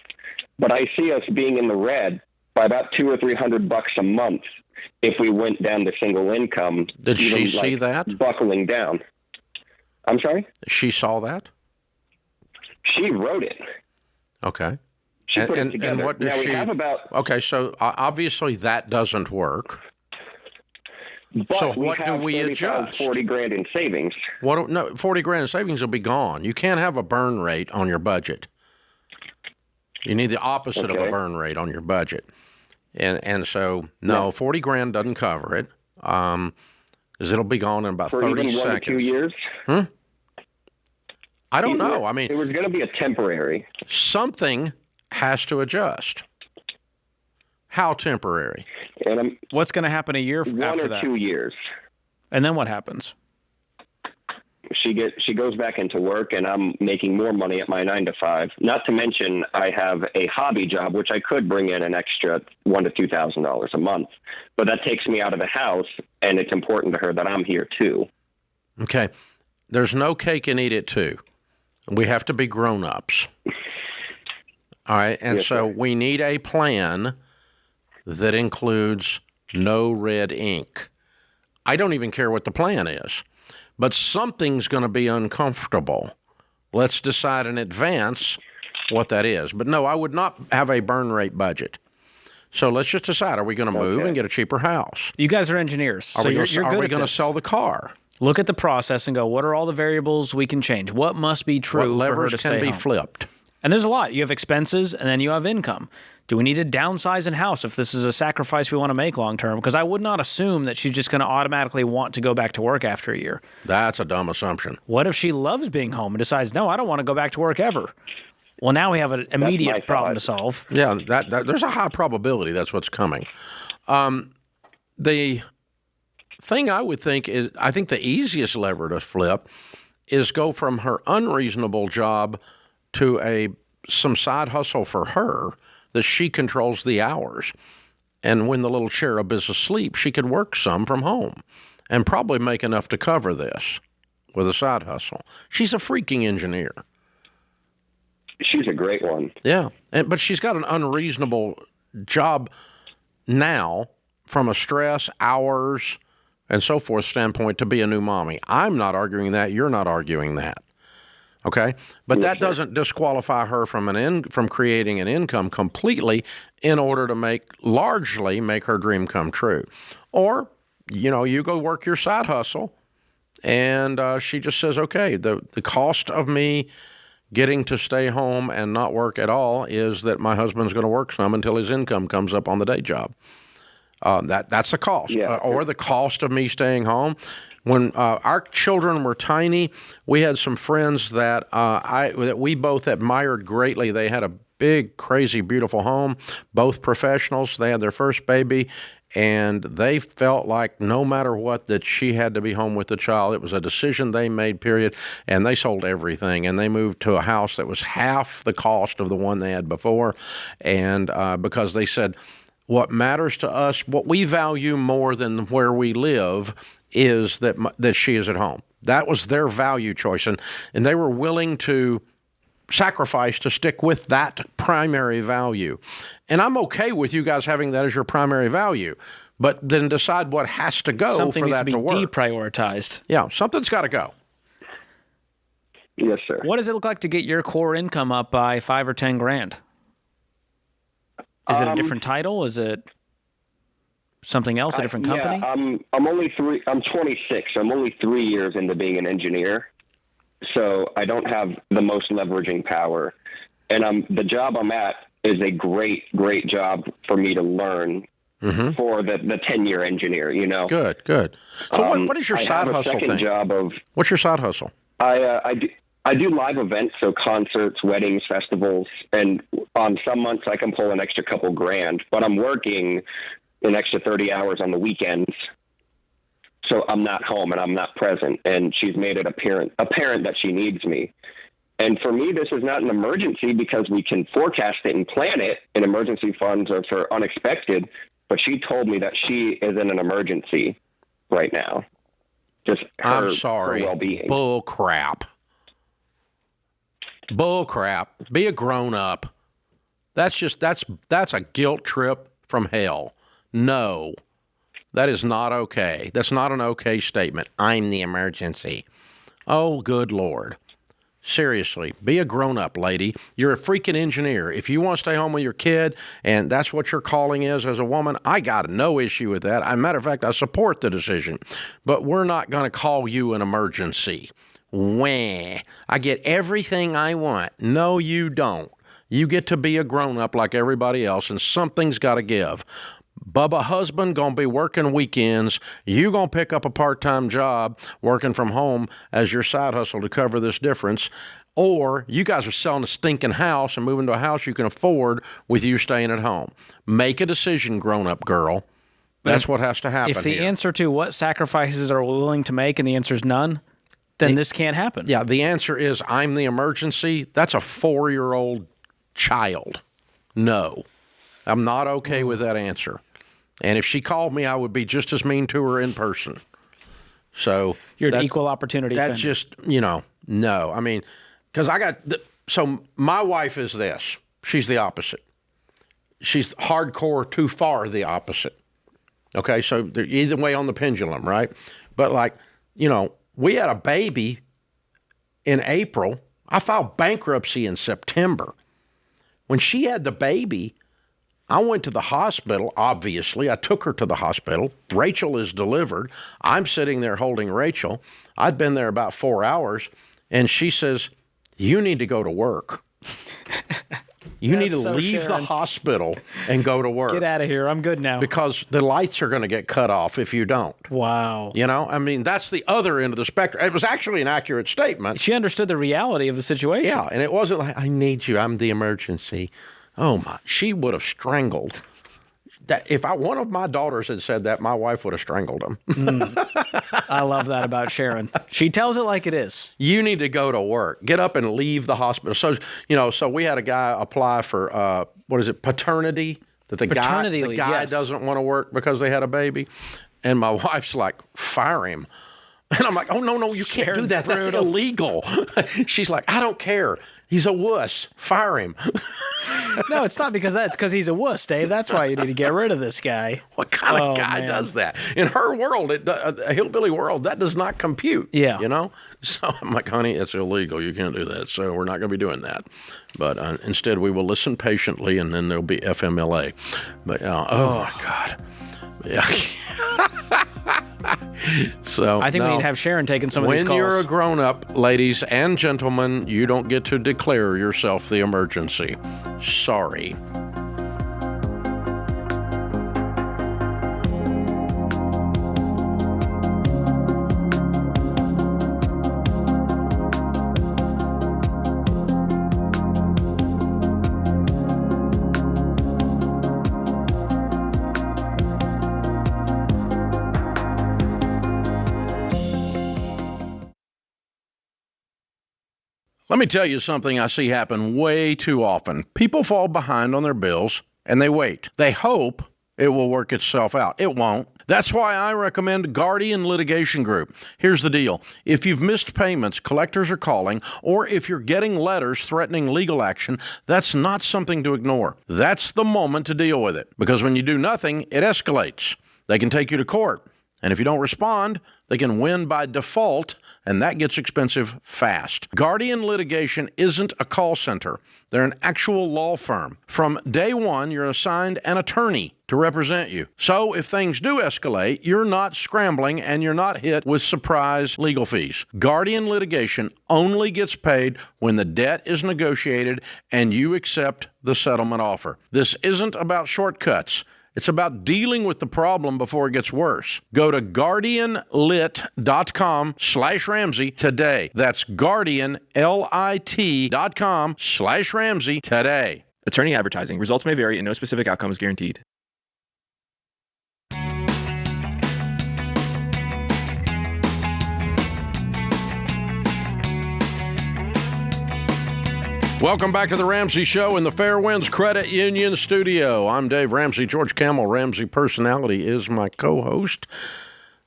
but I see us being in the red by about $200 or $300 a month if we went down to single income. Did she see that? Buckling down. I'm sorry? She saw that? She wrote it. Okay. She put it together. And what does we have about... Okay, so obviously that doesn't work. But so what do we adjust? $40,000 in savings. No, $40,000 in savings will be gone. You can't have a burn rate on your budget. You need the opposite of a burn rate on your budget. And so, no, $40,000 doesn't cover it. Because it'll be gone in about 30 even 1 seconds. to 2 years? I don't know. I mean, it was going to be a temporary. Something has to adjust. How temporary? And what's going to happen a year after that? 1 or 2 years. And then what happens? She goes back into work, and I'm making more money at my 9 to 5. Not to mention, I have a hobby job, which I could bring in an extra $1,000 to $2,000 a month. But that takes me out of the house, and it's important to her that I'm here too. Okay, there's no cake and eat it too. We have to be grown-ups. All right, and yes, so sir. we need a plan that includes no red ink. I don't even care what the plan is, but something's going to be uncomfortable. Let's decide in advance what that is. But no, I would not have a burn rate budget. So let's just decide, are we going to move and get a cheaper house? You guys are engineers, Are so we you're good Are we at going to this. sell the car? Look at the process and go, what are all the variables we can change? What must be true What for her levers to can stay be home? flipped? And there's a lot. You have expenses, and then you have income. Do we need to downsize in house if this is a sacrifice we want to make long term? Because I would not assume that she's just going to automatically want to go back to work after a year. That's a dumb assumption. What if she loves being home and decides, no, I don't want to go back to work ever? Well, now we have an immediate problem to solve. Yeah, that there's a high probability that's what's coming. The thing I would think is, I think the easiest lever to flip is go from her unreasonable job to some side hustle for her that she controls the hours. And when the little cherub is asleep, she could work some from home and probably make enough to cover this with a side hustle. She's a freaking engineer. She's a great one. Yeah, but she's got an unreasonable job now from a stress, hours, and so forth standpoint to be a new mommy. I'm not arguing that. You're not arguing that. Okay? But that doesn't disqualify her from from creating an income completely in order to largely make her dream come true. Or, you go work your side hustle, and she just says, okay, the cost of me getting to stay home and not work at all is that my husband's going to work some until his income comes up on the day job. That's the cost. Yeah. Or the cost of me staying home. When our children were tiny, we had some friends that we both admired greatly. They had a big, crazy, beautiful home, both professionals. They had their first baby, and they felt like no matter what that she had to be home with the child. It was a decision they made, period, and they sold everything, and they moved to a house that was half the cost of the one they had before, and because they said, what matters to us, what we value more than where we live is that she is at home. That was their value choice, and they were willing to sacrifice to stick with that primary value. And I'm okay with you guys having that as your primary value, but then decide what has to go Something for needs that to to be work. deprioritized. Yeah, something's got to go. Yes, sir. What does it look like to get your core income up by $5,000 or $10,000? Is it a different title? Is it something else, a different company? Yeah, I'm 26. I'm only 3 years into being an engineer, so I don't have the most leveraging power. And the job I'm at is a great job for me to learn for the 10-year engineer. Good. So what is your side hustle thing? What's your side hustle? I do live events, so concerts, weddings, festivals, and on some months I can pull an extra couple grand, but I'm working an extra 30 hours on the weekends, so I'm not home and I'm not present, and she's made it apparent that she needs me. And for me, this is not an emergency because we can forecast it and plan it in emergency funds or for unexpected. But she told me that she is in an emergency right now. Just I'm sorry. her well-being. Bull crap. Bull crap. Be a grown up. That's a guilt trip from hell. No, that is not okay. That's not an okay statement. I'm the emergency. Oh, good Lord. Seriously, be a grown-up, lady. You're a freaking engineer. If you want to stay home with your kid and that's what your calling is as a woman, I got no issue with that. As a matter of fact, I support the decision. But we're not going to call you an emergency. Wah. I get everything I want. No, you don't. You get to be a grown-up like everybody else, and something's got to give. Bubba husband going to be working weekends. You going to pick up a part-time job working from home as your side hustle to cover this difference. Or you guys are selling a stinking house and moving to a house you can afford with you staying at home. Make a decision, grown-up girl. That's what has to happen. If the here. answer to what sacrifices are we willing to make and the answer is none, then this can't happen. Yeah, the answer is I'm the emergency. That's a 4-year-old child. No, I'm not okay with that answer. And if she called me, I would be just as mean to her in person. So you're an equal opportunity That's offender. just, no. I mean, because so my wife is this. She's the opposite. She's hardcore, too far the opposite. Okay, so they're either way on the pendulum, right? But we had a baby in April. I filed bankruptcy in September. When she had the baby, I went to the hospital, obviously. I took her to the hospital. Rachel is delivered. I'm sitting there holding Rachel. I'd been there about 4 hours, and she says, you need to go to work. You need to leave the hospital and go to work. Get out of here. I'm good now. Because the lights are going to get cut off if you don't. Wow. That's the other end of the spectrum. It was actually an accurate statement. She understood the reality of the situation. Yeah, and it wasn't like, I need you. I'm the emergency. Oh, my. She would have strangled. If one of my daughters had said that, my wife would have strangled them. I love that about Sharon. She tells it like it is. You need to go to work. Get up and leave the hospital. So, so we had a guy apply for, paternity? That the guy doesn't want to work because they had a baby. And my wife's like, fire him. And I'm like, oh, no, you can't do that. That's illegal. She's like, I don't care. He's a wuss. Fire him. No, it's not because that's because he's a wuss, Dave. That's why you need to get rid of this guy. What kind of guy does that? In her world, a hillbilly world, that does not compute. Yeah. So I'm like, honey, it's illegal. You can't do that. So we're not going to be doing that. But instead, we will listen patiently, and then there'll be FMLA. But, oh, my God. Yeah. So I think we need to have Sharon taking some of these calls. When you're a grown-up, ladies and gentlemen, you don't get to declare yourself the emergency. Sorry. Let me tell you something I see happen way too often. People fall behind on their bills, and they wait. They hope it will work itself out. It won't. That's why I recommend Guardian Litigation Group. Here's the deal. If you've missed payments, collectors are calling, or if you're getting letters threatening legal action, that's not something to ignore. That's the moment to deal with it. Because when you do nothing, it escalates. They can take you to court. And if you don't respond, they can win by default, and that gets expensive fast. Guardian Litigation isn't a call center. They're an actual law firm. From day one, you're assigned an attorney to represent you. So if things do escalate, you're not scrambling and you're not hit with surprise legal fees. Guardian Litigation only gets paid when the debt is negotiated and you accept the settlement offer. This isn't about shortcuts. It's about dealing with the problem before it gets worse. Go to guardianlit.com/Ramsey today. That's guardianlit.com/Ramsey today. Attorney advertising. Results may vary and no specific outcome is guaranteed. Welcome back to the Ramsey Show in the Fairwinds Credit Union studio. I'm Dave Ramsey. George Kamel, Ramsey Personality, is my co-host.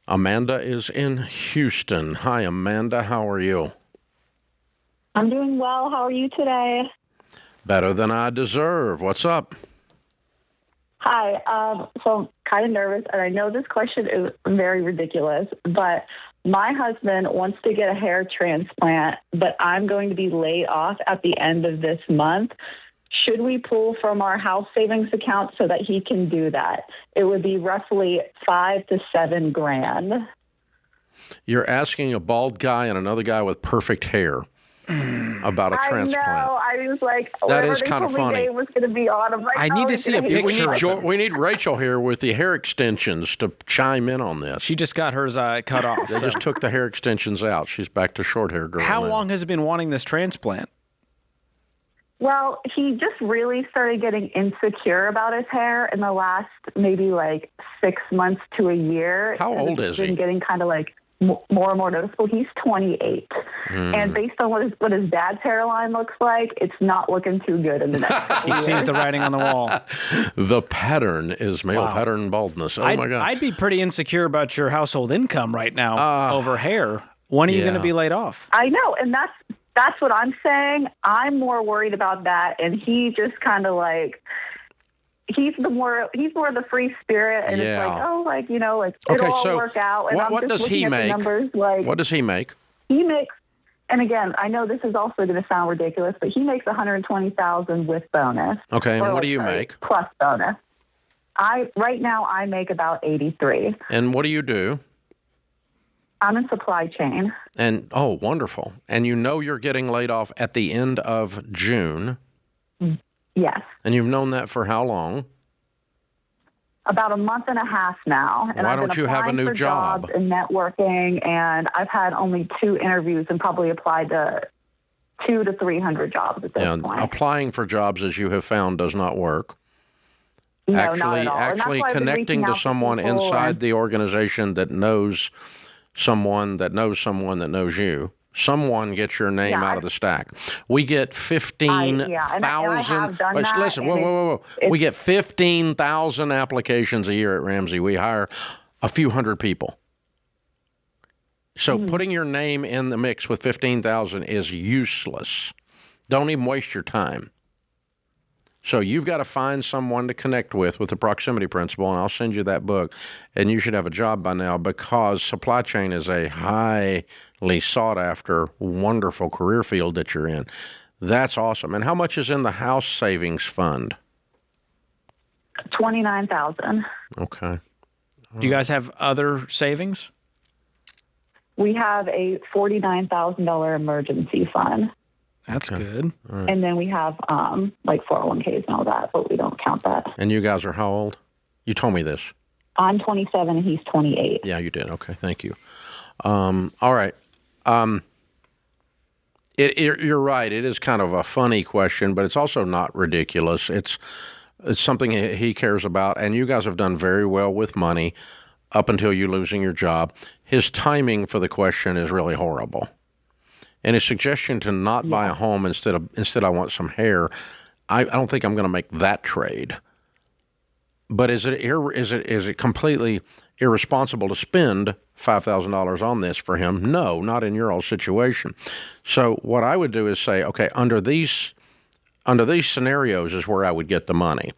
Amanda is in Houston. Hi, Amanda. How are you? I'm doing well. How are you today? Better than I deserve. What's up? Hi. So I'm kind of nervous, and I know this question is very ridiculous, but my husband wants to get a hair transplant, but I'm going to be laid off at the end of this month. Should we pull from our house savings account so that he can do that? It would be roughly $5,000 to $7,000. You're asking a bald guy and another guy with perfect hair about a transplant. I know. I was like, that is kind of funny. Dave was going to be on. I'm like, I need to see a picture. We need Rachel here with the hair extensions to chime in on this. She just got hers cut off. They just took the hair extensions out. She's back to short hair girl. How now. long has he been wanting this transplant? Well, he just really started getting insecure about his hair in the last maybe like 6 months to a year. How old is he? It's been getting kind of like more and more noticeable. He's 28. And based on what his dad's hairline looks like, it's not looking too good in the next couple years. He sees the writing on the wall. The pattern is male pattern baldness. Oh, my God. I'd be pretty insecure about your household income right now over hair. When are you going to be laid off? I know, and that's what I'm saying. I'm more worried about that, and he just kind of like... He's more of the free spirit, and it's like, it'll all work out. And what does he make? Numbers, like, what does he make? He makes, and again, I know this is also going to sound ridiculous, but he makes $120,000 with bonus. Okay, and what do you make? Plus bonus. Right now I make about 83. And what do you do? I'm in supply chain. And wonderful. And you know you're getting laid off at the end of June. Yes. And you've known that for how long? About a month and a half now. And why don't you have a new job? Jobs and networking, and I've had only 2 interviews and probably applied to 200 to 300 jobs at this point. Applying for jobs, as you have found, does not work. No, not at all. Actually connecting to someone inside the organization that knows someone that knows someone that knows you. Someone gets your name out of the stack. We get 15,000. Listen, whoa. We get 15,000 applications a year at Ramsey. We hire a few hundred people. So putting your name in the mix with 15,000 is useless. Don't even waste your time. So you've got to find someone to connect with the proximity principle, and I'll send you that book. And you should have a job by now, because supply chain is a highly sought-after, wonderful career field that you're in. That's awesome. And how much is in the house savings fund? $29,000. Okay. Do you guys have other savings? We have a $49,000 emergency fund. That's good. Right. And then we have like 401ks and all that, but we don't count that. And you guys are how old? You told me this. I'm 27 and he's 28. Yeah, you did. Okay, thank you. All right. You're right. It is kind of a funny question, but it's also not ridiculous. It's something he cares about, and you guys have done very well with money up until you losing your job. His timing for the question is really horrible. And his suggestion to not buy a home instead I want some hair, I don't think I'm going to make that trade. But is it completely irresponsible to spend $5,000 on this for him? No, not in your old situation. So what I would do is say, okay, under these scenarios is where I would get the money.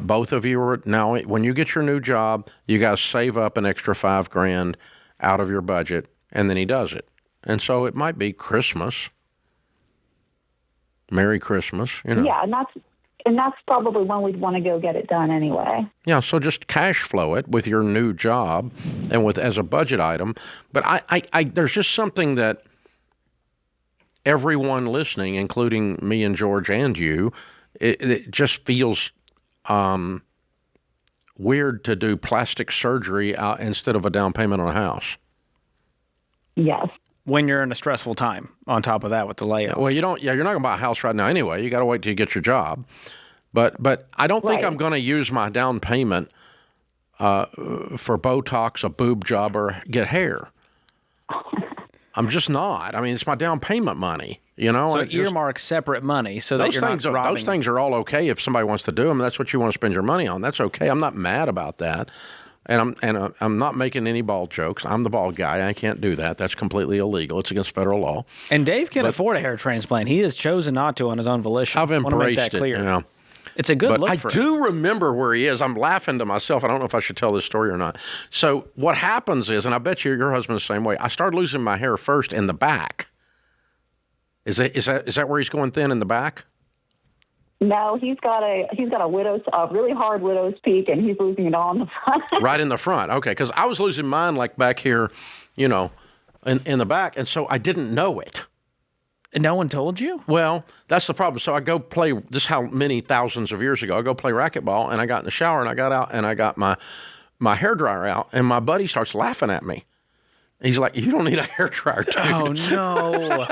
Both of you are now, when you get your new job, you guys save up an extra $5,000 out of your budget, and then he does it. And so it might be Christmas. Merry Christmas, Yeah, and that's probably when we'd want to go get it done anyway. Yeah, so just cash flow it with your new job and as a budget item. But I there's just something that everyone listening, including me and George and you, it just feels weird to do plastic surgery instead of a down payment on a house. Yes. When you're in a stressful time, on top of that with the layoff. Well, you're not going to buy a house right now anyway. You got to wait till you get your job. But I don't think I'm going to use my down payment for Botox, a boob job, or get hair. I'm just not. I mean, it's my down payment money. You know, So earmark separate money so that you're not robbing. Those things are all okay if somebody wants to do them. That's what you want to spend your money on. That's okay. I'm not mad about that. And I'm not making any bald jokes. I'm the bald guy. I can't do that. That's completely illegal. It's against federal law. And Dave can afford a hair transplant. He has chosen not to on his own volition. I've embraced I want to make that clear. it. You know. It's a good look for him. I do remember where he is. I'm laughing to myself. I don't know if I should tell this story or not. So what happens is, and I bet your husband's the same way, I started losing my hair first in the back. Is that where he's going thin in the back? No, he's got a really hard widow's peak, and he's losing it all in the front. Right in the front. Okay, because I was losing mine like back here, you know, in the back, and so I didn't know it. And no one told you? Well, that's the problem. So I go play, this is how many thousands of years ago, I go play racquetball, and I got in the shower, and I got out, and I got my hairdryer out, and my buddy starts laughing at me. He's like, you don't need a hairdryer, dude. Oh, no.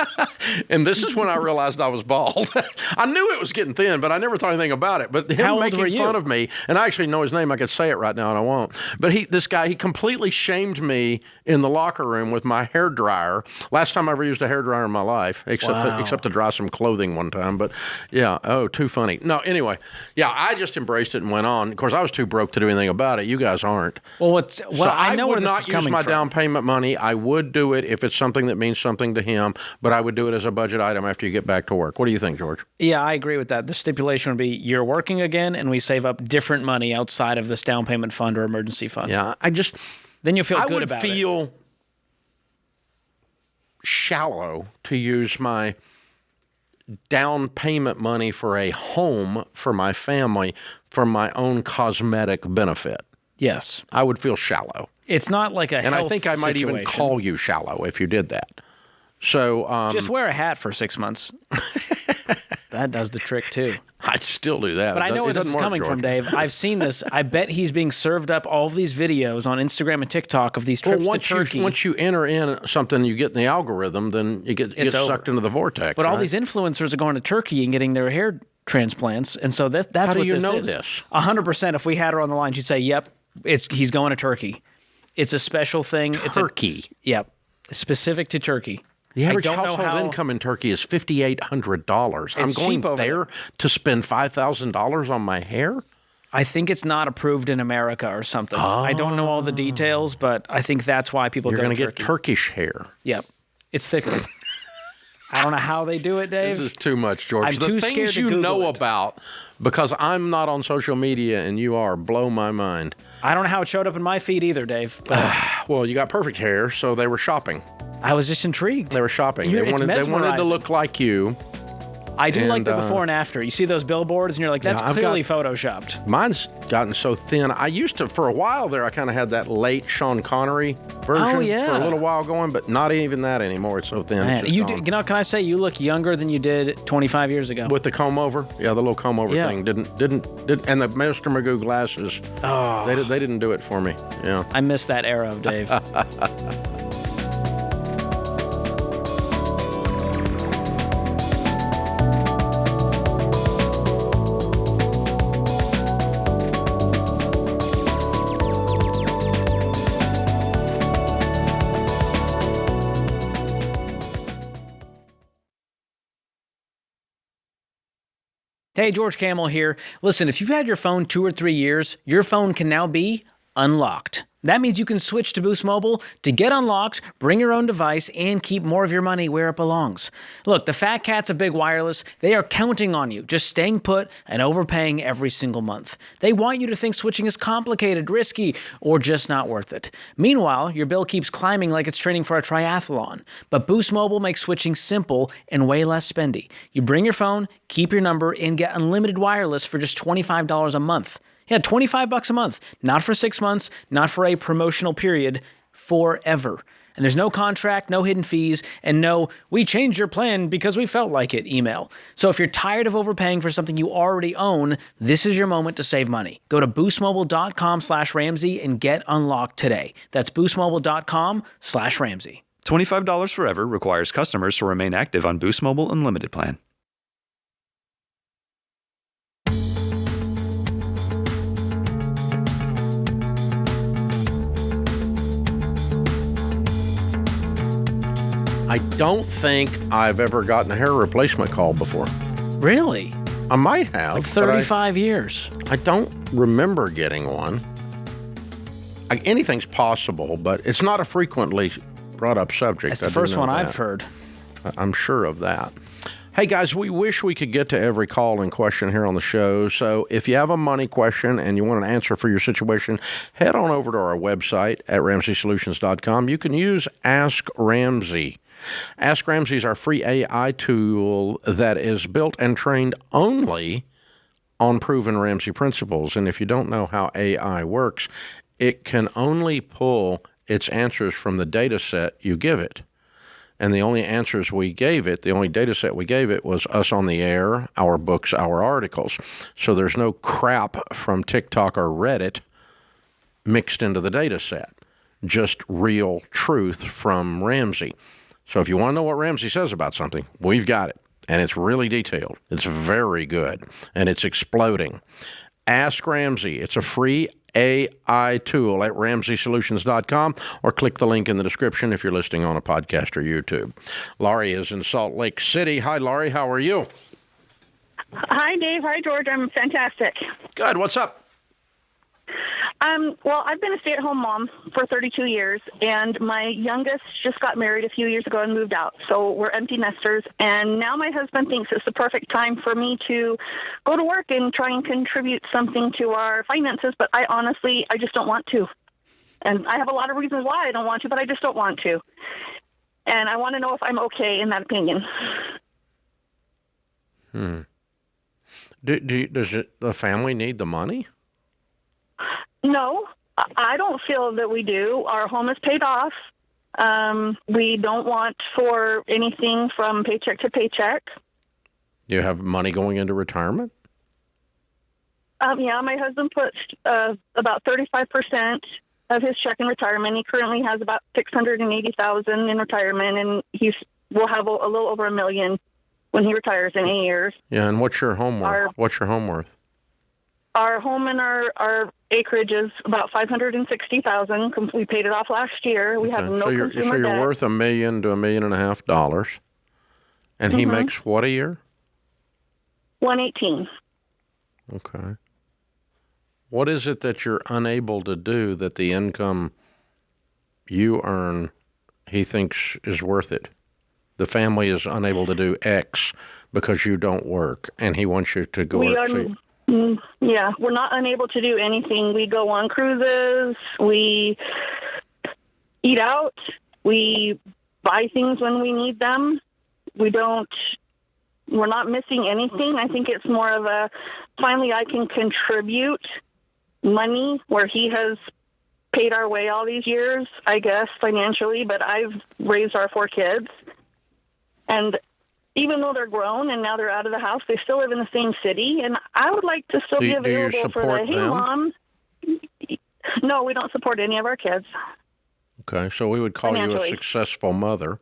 And this is when I realized I was bald. I knew it was getting thin, but I never thought anything about it. But him making fun of me, and I actually know his name. I could say it right now, and I won't. But this guy, he completely shamed me in the locker room with my hairdryer. Last time I ever used a hairdryer in my life, except to dry some clothing one time. But, yeah, too funny. No, anyway, yeah, I just embraced it and went on. Of course, I was too broke to do anything about it. You guys aren't. Well, I know would where this not is use coming my from. down payment money. I would do it if it's something that means something to him, but I would do it as a budget item after you get back to work. What do you think, George? Yeah, I agree with that. The stipulation would be you're working again, and we save up different money outside of this down payment fund or emergency fund. Yeah, then you'll feel good about it. I would feel shallow to use my down payment money for a home for my family for my own cosmetic benefit. Yes. I would feel shallow. It's not like a And I think I might even situation. call you shallow if you did that. So just wear a hat for 6 months. That does the trick too. I'd still do that. But I know where this is coming from, Dave. I've seen this. I bet he's being served up all of these videos on Instagram and TikTok of these trips to Turkey. Once you enter in something you get in the algorithm, then you get sucked into the vortex. But all these influencers are going to Turkey and getting their hair transplants, and so that's How what do you this know is. this? 100%. If we had her on the line, she'd say, "Yep, he's going to Turkey. It's a special thing. Turkey. Yep, specific to Turkey." The average household income in Turkey is $5,800. I'm going there to spend $5,000 on my hair? I think it's not approved in America or something. I don't know all the details, but I think that's why people go to Turkey. You're going to get Turkish hair. Yep. It's thicker. I don't know how they do it, Dave. This is too much, George. I'm too scared to Google know it. about, because I'm not on social media and you are, blow my mind. I don't know how it showed up in my feed either, Dave. Well, you got perfect hair, so they were shopping. I was just intrigued. They were shopping. They wanted to look like you. I do like the before and after. You see those billboards and you're like, that's clearly photoshopped. Mine's gotten so thin. I used to, for a while there, I kind of had that late Sean Connery version for a little while going, but not even that anymore. It's so thin. Man, can I say you look younger than you did 25 years ago? With the comb over? Yeah, the little comb over thing. Didn't, and the Mr. Magoo glasses. Oh. They didn't do it for me. Yeah. I miss that era of Dave. Hey, George Kamel here. Listen, if you've had your phone 2 or 3 years, your phone can now be unlocked. That means you can switch to Boost Mobile to get unlocked, bring your own device, and keep more of your money where it belongs. Look, the fat cats of Big Wireless, they are counting on you, just staying put and overpaying every single month. They want you to think switching is complicated, risky, or just not worth it. Meanwhile, your bill keeps climbing like it's training for a triathlon. But Boost Mobile makes switching simple and way less spendy. You bring your phone, keep your number, and get unlimited wireless for just $25 a month. Yeah, $25 a month. Not for 6 months, not for a promotional period, forever. And there's no contract, no hidden fees, and no, we changed your plan because we felt like it email. So if you're tired of overpaying for something you already own, this is your moment to save money. Go to boostmobile.com/Ramsey and get unlocked today. That's boostmobile.com/Ramsey. $25 forever requires customers to remain active on Boost Mobile Unlimited plan. I don't think I've ever gotten a hair replacement call before. Really? I might have. Like 35 years. I don't remember getting one. Anything's possible, but it's not a frequently brought up subject. That's the first one I've heard. I'm sure of that. Hey, guys, we wish we could get to every call and question here on the show. So if you have a money question and you want an answer for your situation, head on over to our website at RamseySolutions.com. You can use Ask Ramsey. Ask Ramsey is our free AI tool that is built and trained only on proven Ramsey principles. And if you don't know how AI works, it can only pull its answers from the data set you give it. And the only answers we gave it, the only data set we gave it was us on the air, our books, our articles. So there's no crap from TikTok or Reddit mixed into the data set, just real truth from Ramsey. So if you want to know what Ramsey says about something, we've got it. And it's really detailed. It's very good. And it's exploding. Ask Ramsey. It's a free AI tool at RamseySolutions.com, or click the link in the description if you're listening on a podcast or YouTube. Laurie is in Salt Lake City. Hi, Laurie. How are you? Hi, Dave. Hi, George. I'm fantastic. Good. What's up? Well, I've been a stay-at-home mom for 32 years, and my youngest just got married a few years ago and moved out. So we're empty nesters, and now my husband thinks it's the perfect time for me to go to work and try and contribute something to our finances, but I just don't want to. And I have a lot of reasons why I don't want to, but I just don't want to. And I want to know if I'm okay in that opinion. Does the family need the money? No, I don't feel that we do. Our home is paid off. We don't want for anything from paycheck to paycheck. Do you have money going into retirement? Yeah, my husband puts about 35% of his check in retirement. He currently has about $680,000 in retirement, and will have a little over $1 million when he retires in 8 years. Yeah, and what's your home worth? What's your home worth? Our home and our acreage is about $560,000. We paid it off last year. We have no consumer debt. So you're worth $1 million to $1.5 million, and he makes what a year? $118,000. Okay. What is it that you're unable to do that the income you earn, he thinks is worth it? The family is unable to do X because you don't work, and he wants you to go work. Yeah, we're not unable to do anything. We go on cruises, we eat out, we buy things when we need them. We're not missing anything. I think it's more of finally I can contribute money where he has paid our way all these years, I guess, financially, but I've raised our 4 kids. And even though they're grown and now they're out of the house, they still live in the same city. And I would like to still be available for the, hey, Mom. No, we don't support any of our kids. Okay, so we would call you a successful mother.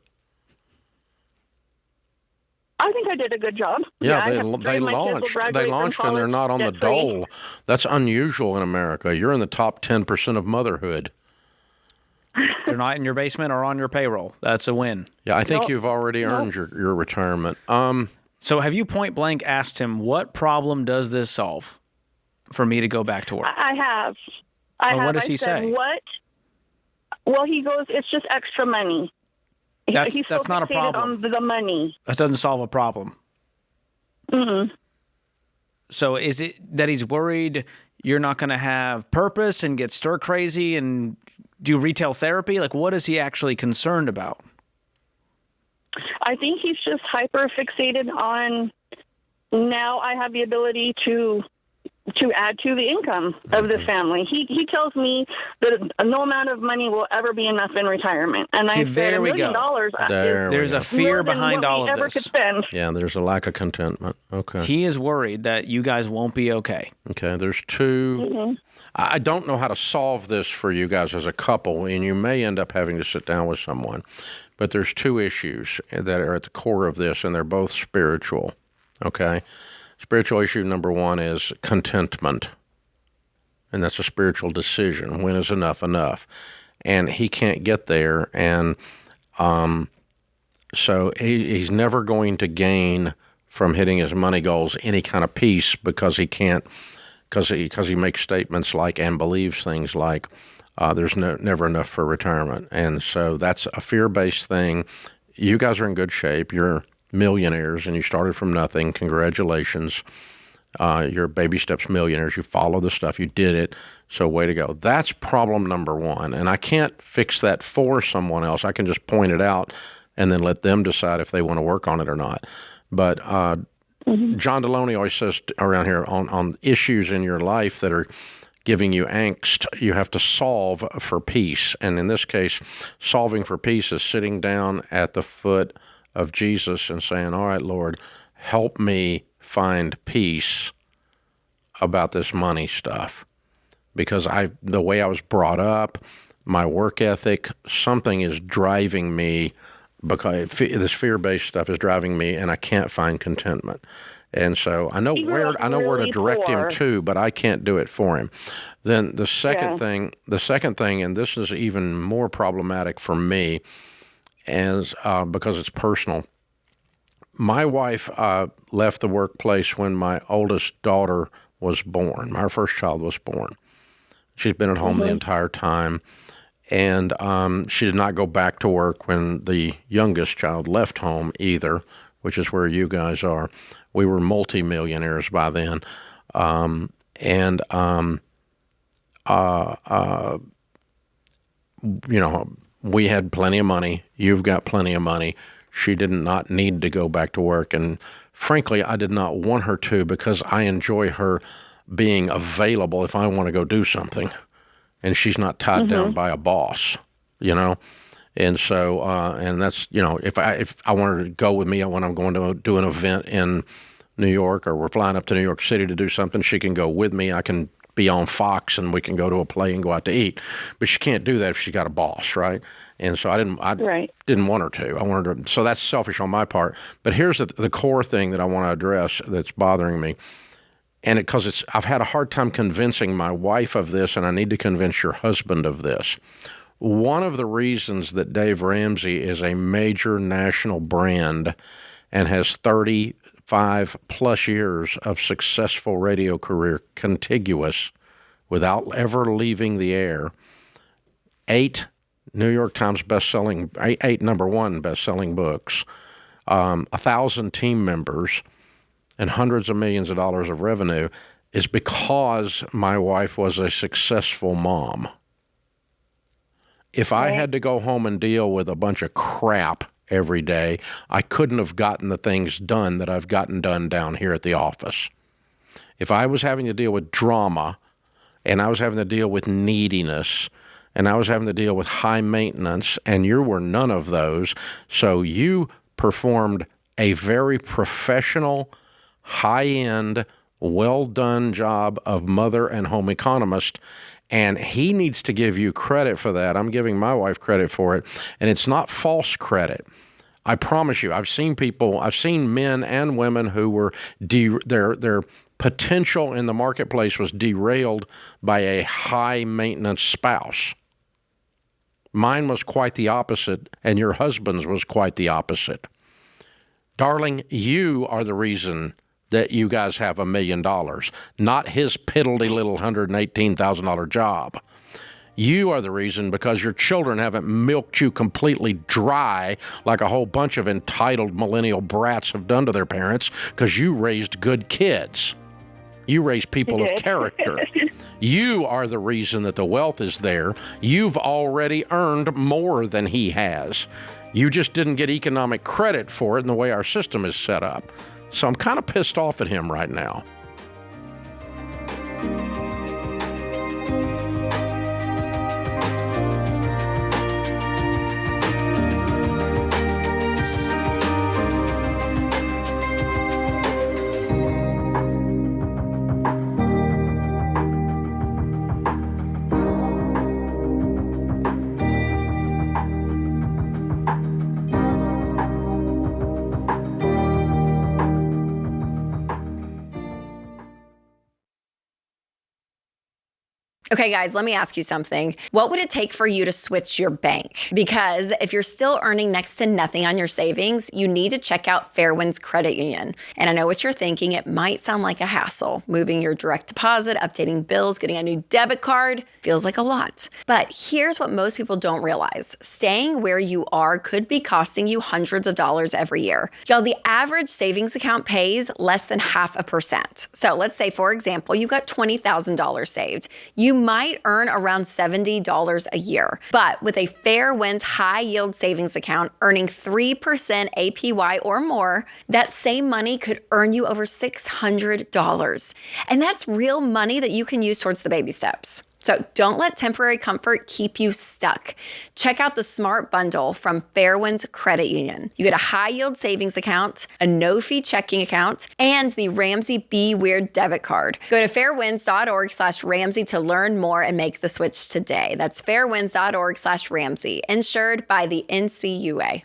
I think I did a good job. Yeah, they launched and they're not on the dole. That's unusual in America. You're in the top 10% of motherhood. They're not in your basement or on your payroll. That's a win. Yeah, I think you've already earned your retirement. So have you point blank asked him, what problem does this solve for me to go back to work? I have. What does he say? What? Well, he goes, it's just extra money. That's not a On problem. the money. That doesn't solve a problem. Mm-hmm. So is it that he's worried you're not going to have purpose and get stir crazy and do retail therapy? Like, what is he actually concerned about? I think he's just hyper fixated on now I have the ability to add to the income of the family. He tells me that no amount of money will ever be enough in retirement. And I said $1 million. There's a fear behind all of this. Could spend. Yeah, there's a lack of contentment. Okay. He is worried that you guys won't be okay. Okay, there's two. Mm-hmm. I don't know how to solve this for you guys as a couple, and you may end up having to sit down with someone. But there's 2 issues that are at the core of this, and they're both spiritual. Okay? Spiritual issue number 1 is contentment. And that's a spiritual decision. When is enough enough? And he can't get there. And So he's never going to gain from hitting his money goals any kind of peace because he can't, because he makes statements like and believes things like there's never enough for retirement. And so that's a fear-based thing. You guys are in good shape. You're millionaires and you started from nothing. Congratulations. You're baby steps millionaires. You follow the stuff. You did it. So way to go. That's problem number one. And I can't fix that for someone else. I can just point it out and then let them decide if they want to work on it or not. But John Deloney always says around here on issues in your life that are giving you angst, you have to solve for peace. And in this case, solving for peace is sitting down at the foot of Jesus and saying, all right, Lord, help me find peace about this money stuff. Because the way I was brought up, my work ethic, something is driving me, because this fear-based stuff is driving me, and I can't find contentment. And so I know where to direct him to, but I can't do it for him. Then the second thing, and this is even more problematic for me, is because it's personal. My wife left the workplace when my oldest daughter was born. Our first child was born. She's been at home the entire time, and she did not go back to work when the youngest child left home either, which is where you guys are. We were multimillionaires by then, we had plenty of money. You've got plenty of money. She did not need to go back to work, and frankly, I did not want her to because I enjoy her being available if I want to go do something, and she's not tied down by a boss, And so, and that's, if I wanted her to go with me when I'm going to do an event in New York, or we're flying up to New York City to do something, she can go with me. I can be on Fox and we can go to a play and go out to eat, but she can't do that if she's got a boss, right? And so I didn't want her to. I wanted her. So that's selfish on my part. But here's the core thing that I want to address that's bothering me. And because I've had a hard time convincing my wife of this, and I need to convince your husband of this. One of the reasons that Dave Ramsey is a major national brand and has 35 plus years of successful radio career contiguous without ever leaving the air, 8 New York Times best-selling, 8 number one best-selling books, 1,000 team members, and hundreds of millions of dollars of revenue is because my wife was a successful mom. If I had to go home and deal with a bunch of crap every day, I couldn't have gotten the things done that I've gotten done down here at the office. If I was having to deal with drama, and I was having to deal with neediness, and I was having to deal with high maintenance, and you were none of those, so you performed a very professional, high-end, well-done job of mother and home economist, and he needs to give you credit for that. I'm giving my wife credit for it, and it's not false credit. I promise you, I've seen men and women who were, their potential in the marketplace was derailed by a high-maintenance spouse. Mine was quite the opposite, and your husband's was quite the opposite. Darling, you are the reason that you guys have $1 million, not his piddly little $118,000 job. You are the reason because your children haven't milked you completely dry like a whole bunch of entitled millennial brats have done to their parents, because you raised good kids. You raised people of character. You are the reason that the wealth is there. You've already earned more than he has. You just didn't get economic credit for it in the way our system is set up. So I'm kind of pissed off at him right now. Okay, guys, let me ask you something. What would it take for you to switch your bank? Because if you're still earning next to nothing on your savings, you need to check out Fairwinds Credit Union. And I know what you're thinking. It might sound like a hassle. Moving your direct deposit, updating bills, getting a new debit card feels like a lot. But here's what most people don't realize. Staying where you are could be costing you hundreds of dollars every year. Y'all, the average savings account pays less than 0.5%. So let's say, for example, you got $20,000 saved. You might earn around $70 a year. But with a Fairwinds high yield savings account earning 3% APY or more, that same money could earn you over $600. And that's real money that you can use towards the baby steps. So don't let temporary comfort keep you stuck. Check out the Smart Bundle from Fairwinds Credit Union. You get a high-yield savings account, a no-fee checking account, and the Ramsey Be Weird debit card. Go to fairwinds.org/Ramsey to learn more and make the switch today. That's fairwinds.org/Ramsey, insured by the NCUA.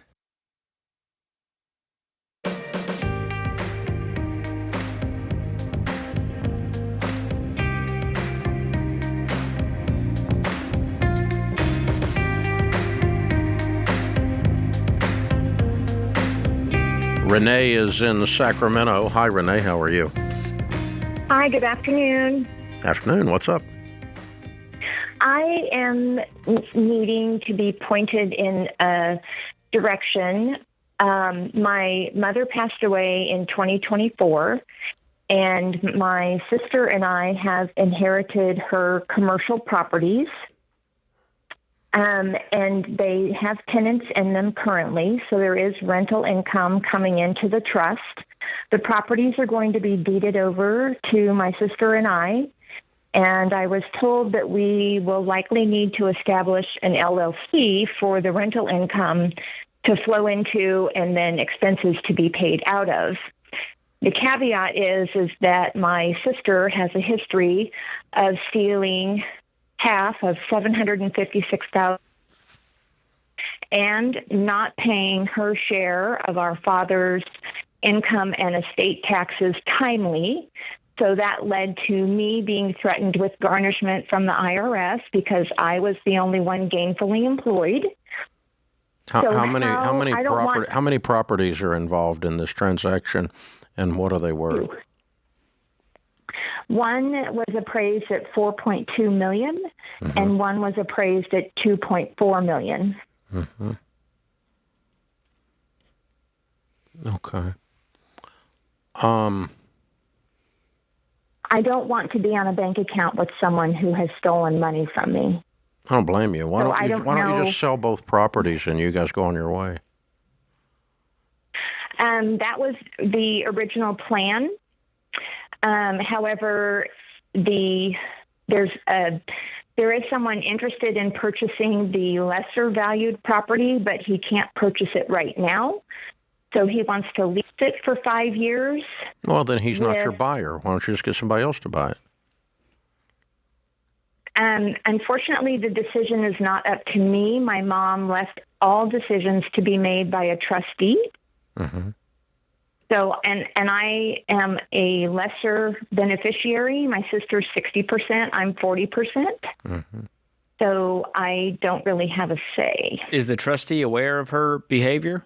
Renee is in Sacramento. Hi, Renee. How are you? Hi, good afternoon. Afternoon. What's up? I am needing to be pointed in a direction. My mother passed away in 2024, and my sister and I have inherited her commercial properties. And they have tenants in them currently, so there is rental income coming into the trust. The properties are going to be deeded over to my sister and I was told that we will likely need to establish an LLC for the rental income to flow into and then expenses to be paid out of. The caveat is that my sister has a history of stealing half of $756,000 and not paying her share of our father's income and estate taxes timely. So that led to me being threatened with garnishment from the IRS because I was the only one gainfully employed. How many properties are involved in this transaction, and what are they worth? One was appraised at $4.2 million, and one was appraised at $2.4 million. Mm-hmm. Okay. I don't want to be on a bank account with someone who has stolen money from me. I don't blame you. Why don't you just sell both properties and you guys go on your way? That was the original plan. However, there is someone interested in purchasing the lesser valued property, but he can't purchase it right now. So he wants to lease it for 5 years. Well, then he's not your buyer. Why don't you just get somebody else to buy it? Unfortunately, the decision is not up to me. My mom left all decisions to be made by a trustee. Mm-hmm. So, and I am a lesser beneficiary. My sister's 60%. I'm 40%. Mm-hmm. So I don't really have a say. Is the trustee aware of her behavior?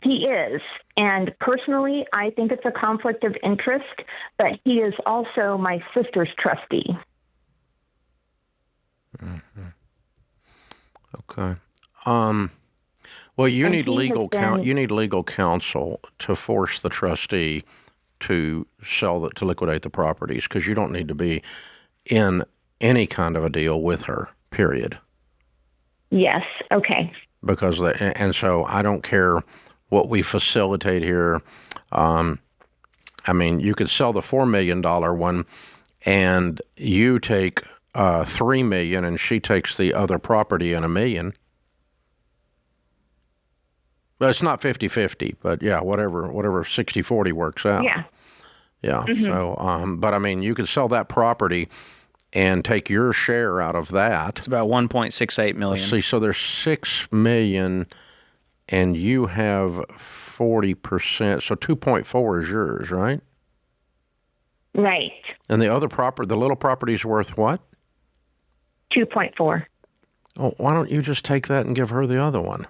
He is. And personally, I think it's a conflict of interest, but he is also my sister's trustee. Mm-hmm. Okay. Well, you need legal counsel to force the trustee to to liquidate the properties, because you don't need to be in any kind of a deal with her. Period. Yes. Okay. Because so I don't care what we facilitate here. I mean, you could sell the $4 million one, and you take $3 million, and she takes the other property in $1 million. Well, it's not 50-50, but yeah, whatever 60-40 works out. Yeah. Yeah. Mm-hmm. So, but I mean, you could sell that property and take your share out of that. It's about $1.68 million. Let's see, so there's $6 million, and you have 40%. So 2.4 is yours, right? Right. And the other property, the little property's worth what? 2.4. Oh, why don't you just take that and give her the other one?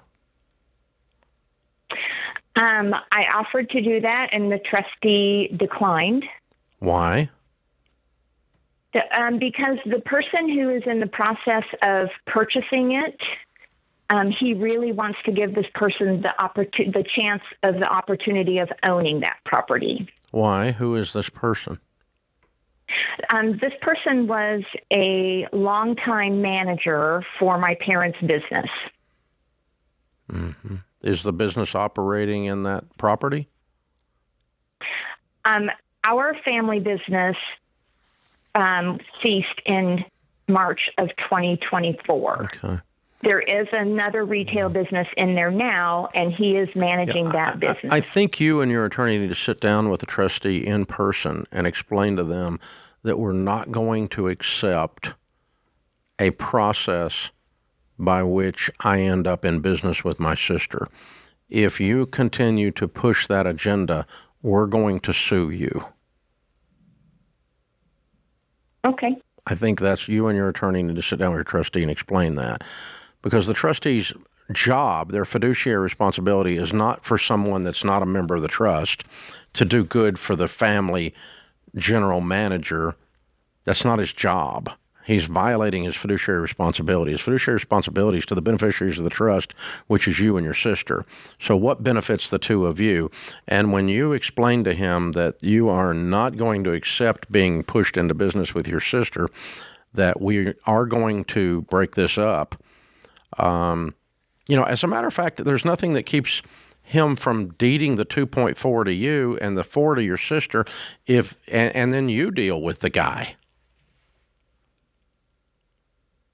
I offered to do that, and the trustee declined. Why? Because the person who is in the process of purchasing it, he really wants to give this person the chance of the opportunity of owning that property. Why? Who is this person? This person was a longtime manager for my parents' business. Mm-hmm. Is the business operating in that property? Our family business ceased in March of 2024. Okay. There is another retail business in there now, and he is managing that business. I think you and your attorney need to sit down with the trustee in person and explain to them that we're not going to accept a process by which I end up in business with my sister. If you continue to push that agenda, we're going to sue you. Okay. I think that's you and your attorney need to sit down with your trustee and explain that. Because the trustee's job, their fiduciary responsibility, is not for someone that's not a member of the trust to do good for the family general manager. That's not his job. He's violating his fiduciary responsibility. His fiduciary responsibility is to the beneficiaries of the trust, which is you and your sister. So what benefits the two of you? And when you explain to him that you are not going to accept being pushed into business with your sister, that we are going to break this up, as a matter of fact, there's nothing that keeps him from deeding the 2.4 to you and the 4 to your sister, and then you deal with the guy.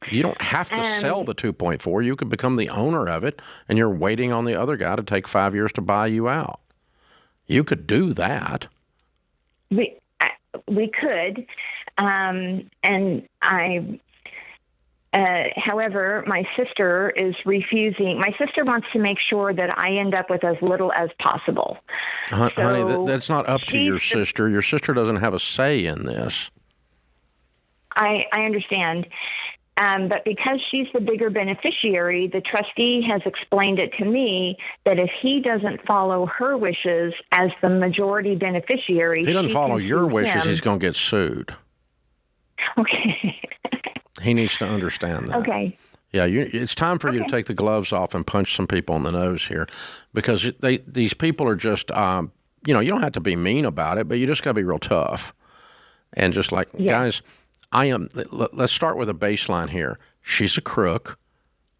You don't have to sell the 2.4. You could become the owner of it, and you're waiting on the other guy to take 5 years to buy you out. You could do that. We could, and I. However, my sister is refusing. My sister wants to make sure that I end up with as little as possible. Honey, that's not up to your sister. Your sister doesn't have a say in this. I understand. But because she's the bigger beneficiary, the trustee has explained it to me that if he doesn't follow her wishes as the majority beneficiary, if he doesn't follow your wishes, he's going to get sued. Okay. He needs to understand that. Okay. Yeah, it's time for you to take the gloves off and punch some people in the nose here, because these people are just, you don't have to be mean about it, but you just got to be real tough. And just like, guys, let's start with a baseline here. She's a crook,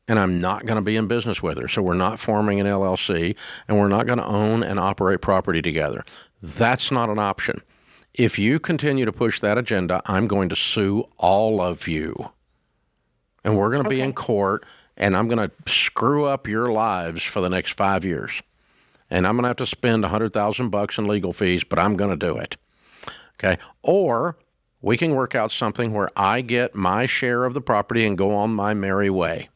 and I'm not going to be in business with her. So we're not forming an LLC, and we're not going to own and operate property together. That's not an option. If you continue to push that agenda, I'm going to sue all of you. And we're going to be in court, and I'm going to screw up your lives for the next 5 years. And I'm going to have to spend $100,000 in legal fees, but I'm going to do it. Okay? Or we can work out something where I get my share of the property and go on my merry way.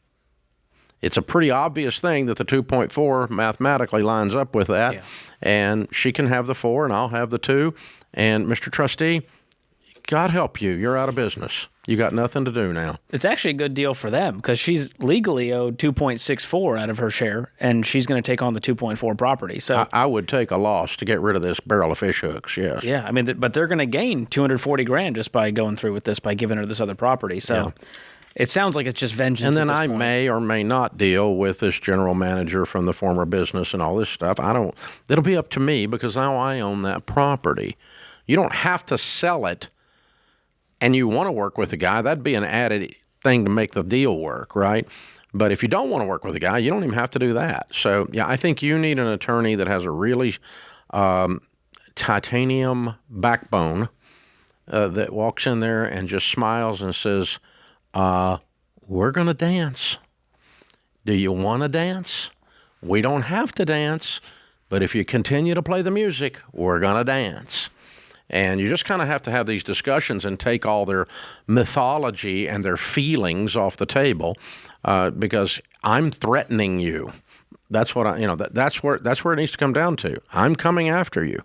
It's a pretty obvious thing that the 2.4 mathematically lines up with that. Yeah. And she can have the 4 and I'll have the 2. And Mr. Trustee, God help you. You're out of business. You got nothing to do now. It's actually a good deal for them because she's legally owed 2.64 out of her share, and she's going to take on the 2.4 property. So I would take a loss to get rid of this barrel of fish hooks, yes. Yeah, I mean, but they're going to gain $240,000 just by going through with this, by giving her this other property. So it sounds like it's just vengeance. And then I may or may not deal with this general manager from the former business and all this stuff. It'll be up to me because now I own that property. You don't have to sell it, and you want to work with the guy. That'd be an added thing to make the deal work, right? But if you don't want to work with the guy, you don't even have to do that. So, yeah, I think you need an attorney that has a really titanium backbone that walks in there and just smiles and says, we're going to dance. Do you want to dance? We don't have to dance, but if you continue to play the music, we're going to dance. And you just kind of have to have these discussions and take all their mythology and their feelings off the table, because I'm threatening you. That's what that's where it needs to come down to. I'm coming after you.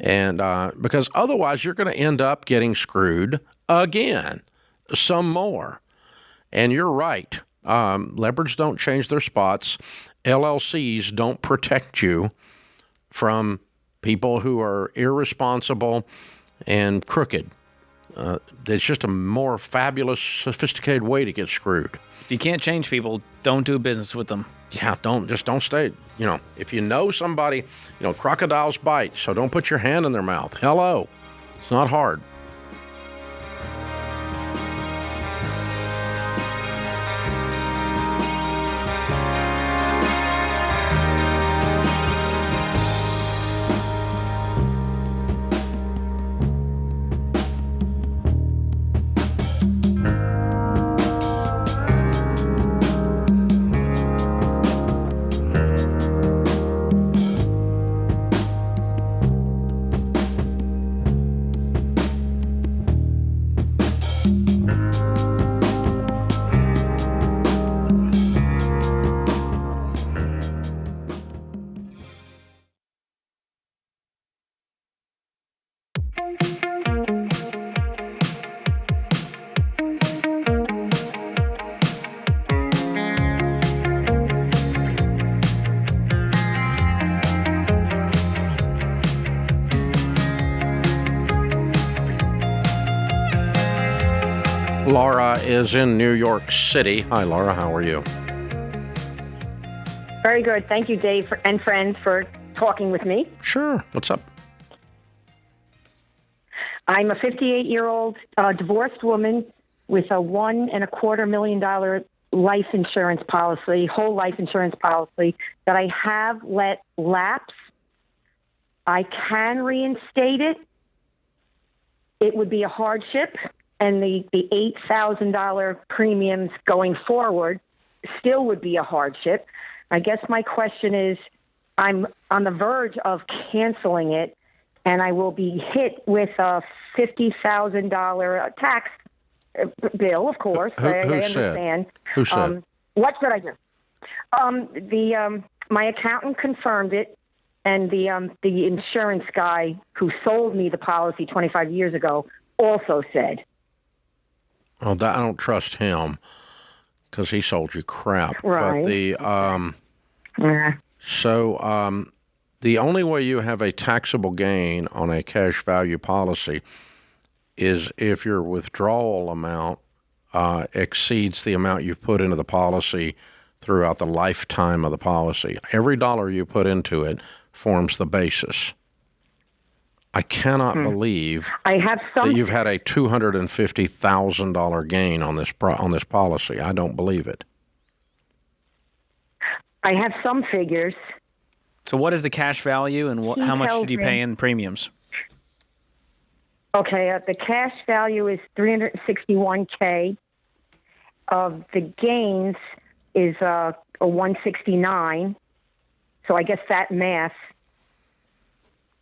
And because otherwise you're going to end up getting screwed again, some more. And you're right. Leopards don't change their spots. LLCs don't protect you from people who are irresponsible and crooked. It's just a more fabulous, sophisticated way to get screwed. If you can't change people, don't do business with them. Yeah, don't stay. If you know somebody, crocodiles bite, so don't put your hand in their mouth. Hello. It's not hard. Laura is in New York City. Hi, Laura. How are you? Very good. Thank you, Dave and friends, for talking with me. Sure. What's up? I'm a 58-year-old divorced woman with a $1.25 million life insurance policy, whole life insurance policy that I have let lapse. I can reinstate it. It would be a hardship, and the $8,000 premiums going forward still would be a hardship. I guess my question is, I'm on the verge of canceling it, and I will be hit with a $50,000 tax bill, of course. Who I understand. Who said? What should I do? My accountant confirmed it, and the insurance guy who sold me the policy 25 years ago also said. Oh, I don't trust him because he sold you crap. Right. But the only way you have a taxable gain on a cash value policy is if your withdrawal amount exceeds the amount you put into the policy throughout the lifetime of the policy. Every dollar you put into it forms the basis. I cannot believe that you've had a $250,000 gain on this policy. I don't believe it. I have some figures. So what is the cash value, and how much did you pay in premiums? Okay, the cash value is $361K. The gains is a $169. So I guess that math,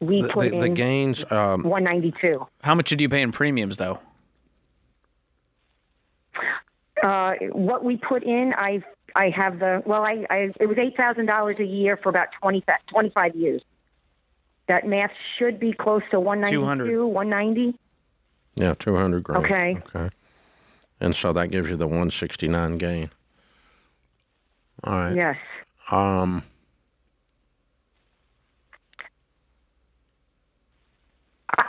we put in the gains $192. How much did you pay in premiums, though? What we put in, I have it was $8,000 a year for about 25 years. That math should be close to 192, 190. Yeah, $200,000. Okay. And so that gives you the 169 gain. All right. Yes.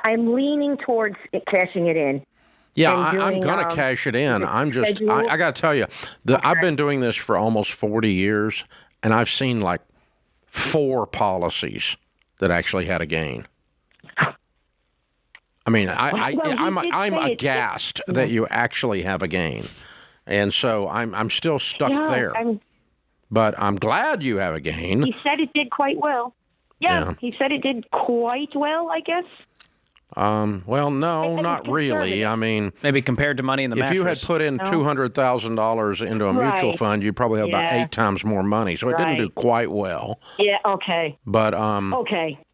I'm leaning towards cashing it in. Yeah, I'm going to cash it in. I'm just, I got to tell you, I've been doing this for almost 40 years, and I've seen like 4 policies that actually had a gain. I mean, I'm aghast that you actually have a gain. And so I'm still stuck there. But I'm glad you have a gain. He said it did quite well. Yeah, he said it did quite well, I guess. Well, no, not really. I mean, maybe compared to money in the mattress. If you had put in $200,000 into a mutual fund, you'd probably have about 8 times more money. So it didn't do quite well. Yeah. Okay. But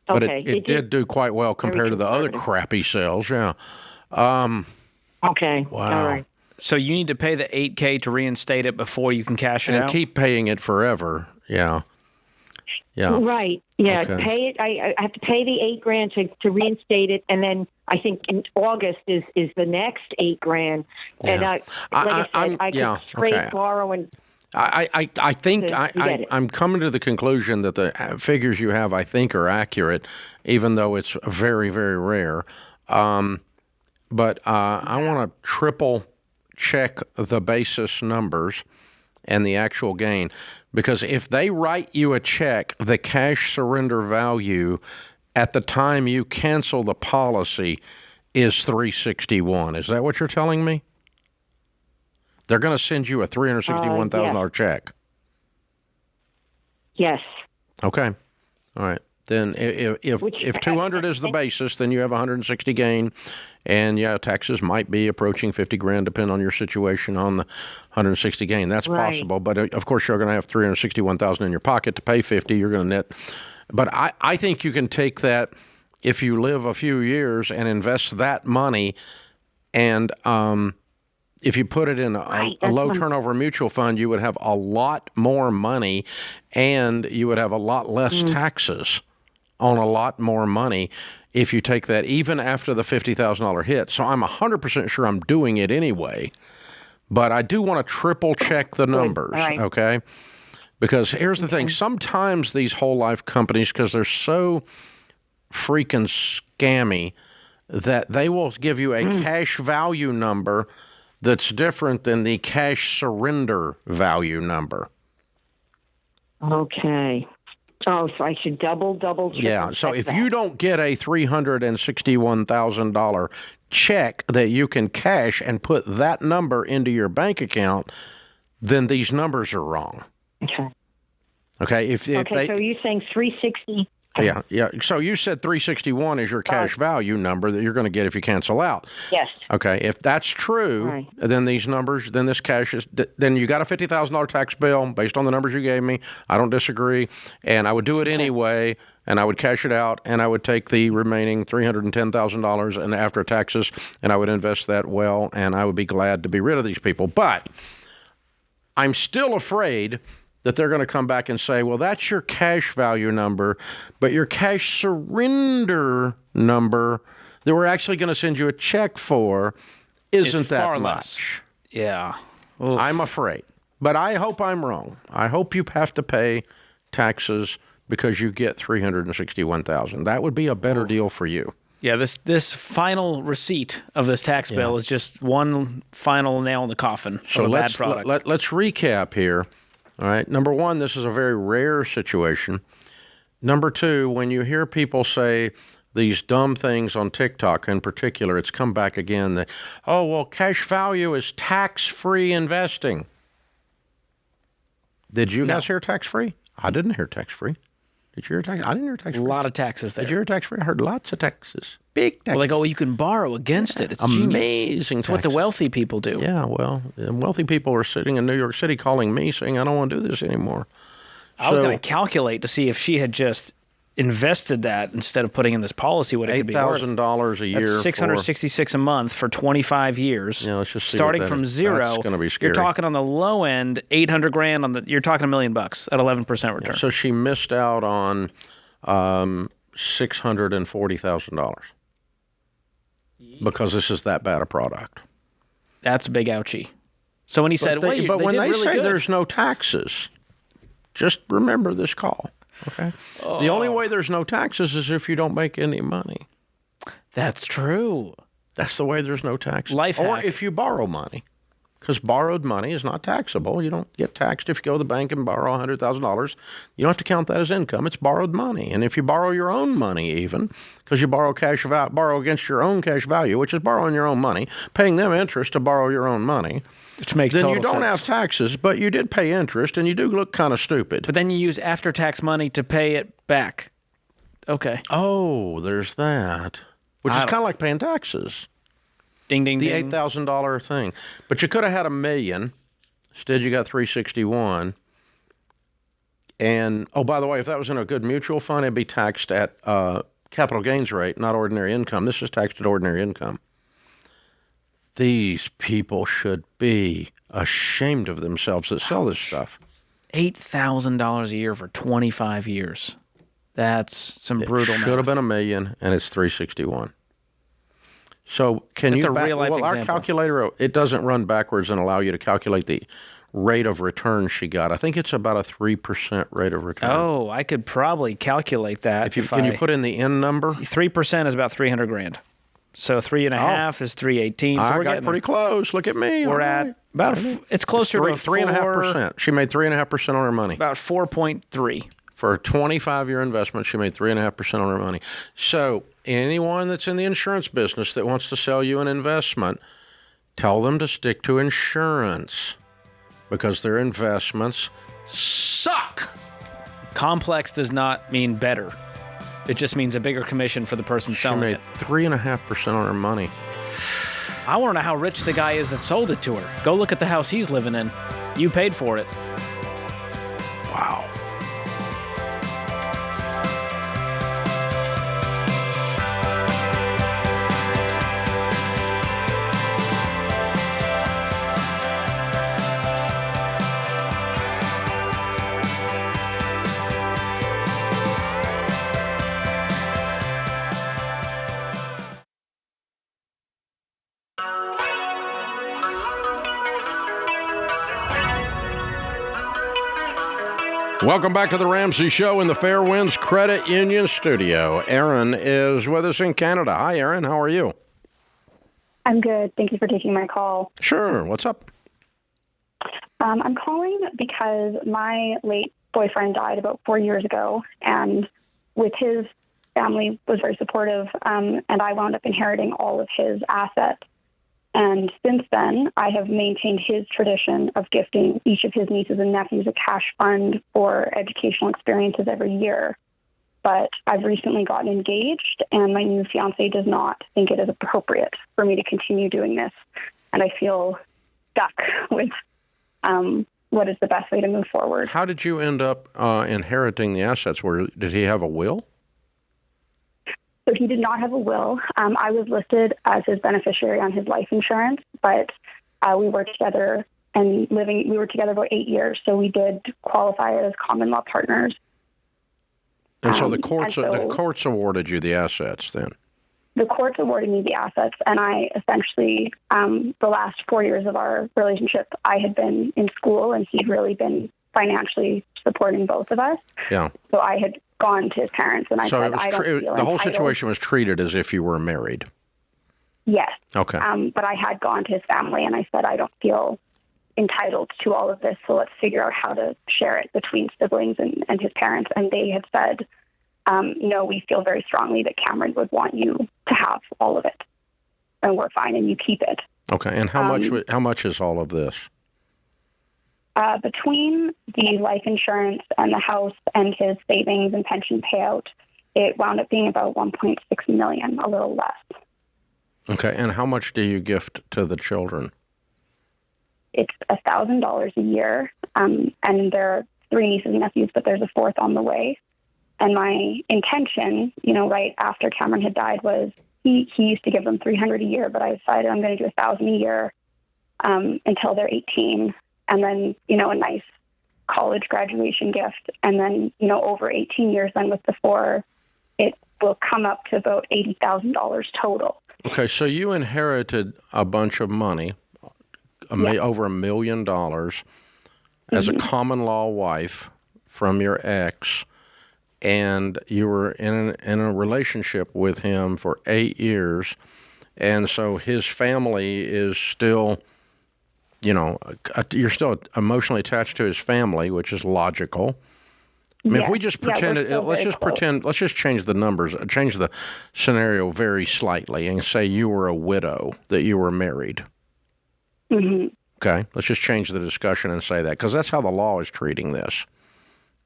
But it did do quite well compared to the other crappy sales. Yeah. Okay. Wow. All right. So you need to pay the $8K to reinstate it before you can cash it out? And keep paying it forever. Yeah. Yeah. Right. Yeah. Okay. Pay it. I have to pay the $8,000 to reinstate it, and then I think in August is the next $8,000. Yeah. And like I said, I could straight borrow and. I think I'm coming to the conclusion that the figures you have, I think, are accurate, even though it's very, very rare. But I want to triple check the basis numbers and the actual gain, because if they write you a check, the cash surrender value at the time you cancel the policy is $361. Is that what you're telling me? They're going to send you a $361,000 check. Yes. Okay. All right. Then if 200 is the basis, then you have 160 gain, and taxes might be approaching $50,000 depending on your situation on the 160 gain. That's possible, but of course you're going to have $361,000 in your pocket to pay 50. You're going to net, but I think you can take that if you live a few years and invest that money, and if you put it in a low turnover mutual fund, you would have a lot more money, and you would have a lot less taxes on a lot more money if you take that, even after the $50,000 hit. So I'm 100% sure I'm doing it anyway, but I do want to triple check the numbers, okay? Because here's the thing. Sometimes these whole life companies, because they're so freaking scammy, that they will give you a cash value number that's different than the cash surrender value number. Okay. Oh, so I should double check. Yeah, so if you don't get a $361,000 check that you can cash and put that number into your bank account, then these numbers are wrong. Okay. Okay, so you're saying 360. Yeah. So you said 361 is your cash value number that you're going to get if you cancel out. Yes. Okay. If that's true, then these numbers, then this cash is, then you got a $50,000 tax bill based on the numbers you gave me. I don't disagree. And I would do it anyway, and I would cash it out, and I would take the remaining $310,000 and after taxes, and I would invest that well, and I would be glad to be rid of these people. But I'm still afraid that they're going to come back and say, well, that's your cash value number, but your cash surrender number that we're actually going to send you a check for isn't that far much. Less. Yeah. Oof. I'm afraid. But I hope I'm wrong. I hope you have to pay taxes because you get $361,000. That would be a better deal for you. Yeah, this final receipt of this tax bill is just one final nail in the coffin of a bad product. Let's recap here. All right. Number one, this is a very rare situation. Number two, when you hear people say these dumb things on TikTok in particular, it's come back again that, oh, well, cash value is tax-free investing. Did you guys hear tax-free? I didn't hear tax-free. Did you hear tax? I didn't hear tax-free. A lot of taxes there. Did you hear tax-free? I heard lots of taxes. Big taxes. Well, they go, well, you can borrow against it. It's amazing. Genius. It's what the wealthy people do. Yeah, well, wealthy people are sitting in New York City calling me saying, I don't want to do this anymore. I was going to calculate to see if she had just invested that instead of putting in this policy, what it could be worth. $8,000 a year. That's $666 a month for 25 years. Yeah, let's just see starting from zero. That's going to be scary. You're talking on the low end, $800,000 you're talking $1 million at 11% return. Yeah, so she missed out on $640,000 because this is that bad a product. That's a big ouchie. So when he said, but when they really say good. There's no taxes, just remember this call. Okay. Oh. The only way there's no taxes is if you don't make any money. That's true. That's the way there's no taxes. Life or hack. if you borrow money, because borrowed money is not taxable. You don't get taxed if you go to the bank and borrow $100,000. You don't have to count that as income. It's borrowed money. And if you borrow your own money, even because you borrow against your own cash value, which is borrowing your own money, paying them interest to borrow your own money. Which makes then total you don't sense. have taxes, but you did pay interest, and you do look kind of stupid. But then you use after-tax money to pay it back. Okay. Oh, there's that. Which is kind of like paying taxes. Ding, ding, the ding. The $8,000 thing. But you could have had $1 million. Instead, you got $361. And, oh, by the way, if that was in a good mutual fund, it'd be taxed at capital gains rate, not ordinary income. This is taxed at ordinary income. These people should be ashamed of themselves that sell this stuff. $8,000 a year for 25 years. That's some brutal math. Should have been $1 million, and it's $361. So That's a real-life example. Our calculator, it doesn't run backwards and allow you to calculate the rate of return she got. I think it's about a 3% rate of return. Oh, I could probably calculate that. Can you put in the N number? 3% is about $300,000. So 3.5 is 318. So I we're got getting pretty close. Look at me. We're at about it's closer to 3.5%. She made 3.5% on her money. About 4.3. For a 25-year investment, she made 3.5% on her money. So anyone that's in the insurance business that wants to sell you an investment, tell them to stick to insurance because their investments suck. Complex does not mean better. It just means a bigger commission for the person selling it. She made 3.5% on her money. I want to know how rich the guy is that sold it to her. Go look at the house he's living in. You paid for it. Wow. Welcome back to the Ramsey Show in the Fairwinds Credit Union studio. Aaron is with us in Canada. Hi, Aaron. How are you? I'm good. Thank you for taking my call. Sure. What's up? I'm calling because my late boyfriend died about 4 years ago, and with his family was very supportive, and I wound up inheriting all of his assets. And since then, I have maintained his tradition of gifting each of his nieces and nephews a cash fund for educational experiences every year. But I've recently gotten engaged, and my new fiancé does not think it is appropriate for me to continue doing this. And I feel stuck with what is the best way to move forward. How did you end up inheriting the assets? Did he have a will? So he did not have a will. I was listed as his beneficiary on his life insurance, but we were together and living. We were together about 8 years, so we did qualify as common law partners. And so the courts awarded you the assets then? The courts awarded me the assets, and I essentially, the last 4 years of our relationship, I had been in school, and he'd really been financially supporting both of us. Yeah. So I had gone to his parents, and I said, I don't feel the whole entitled. situation was treated as if you were married. Yes. Okay. But I had gone to his family, and I said, I don't feel entitled to all of this, so let's figure out how to share it between siblings and his parents. And they had said, no, we feel very strongly that Cameron would want you to have all of it, and we're fine, and you keep it. Okay. And how much is all of this? Between the life insurance and the house and his savings and pension payout, it wound up being about $1.6 million, a little less. Okay, and how much do you gift to the children? It's $1,000 a year, and there are 3 nieces and nephews, but there's a 4th on the way. And my intention, right after Cameron had died, was he used to give them $300 a year, but I decided I'm going to do $1,000 a year until they're 18. And then, a nice college graduation gift. And then, over 18 years, then with the 4, it will come up to about $80,000 total. Okay, so you inherited a bunch of money, over $1 million, as a common law wife from your ex, and you were in a relationship with him for 8 years, and so his family is still... you're still emotionally attached to his family, which is logical. I mean, if we just pretend let's just change the numbers, change the scenario very slightly and say you were a widow, that you were married. Mm-hmm. Okay. Let's just change the discussion and say that, because that's how the law is treating this.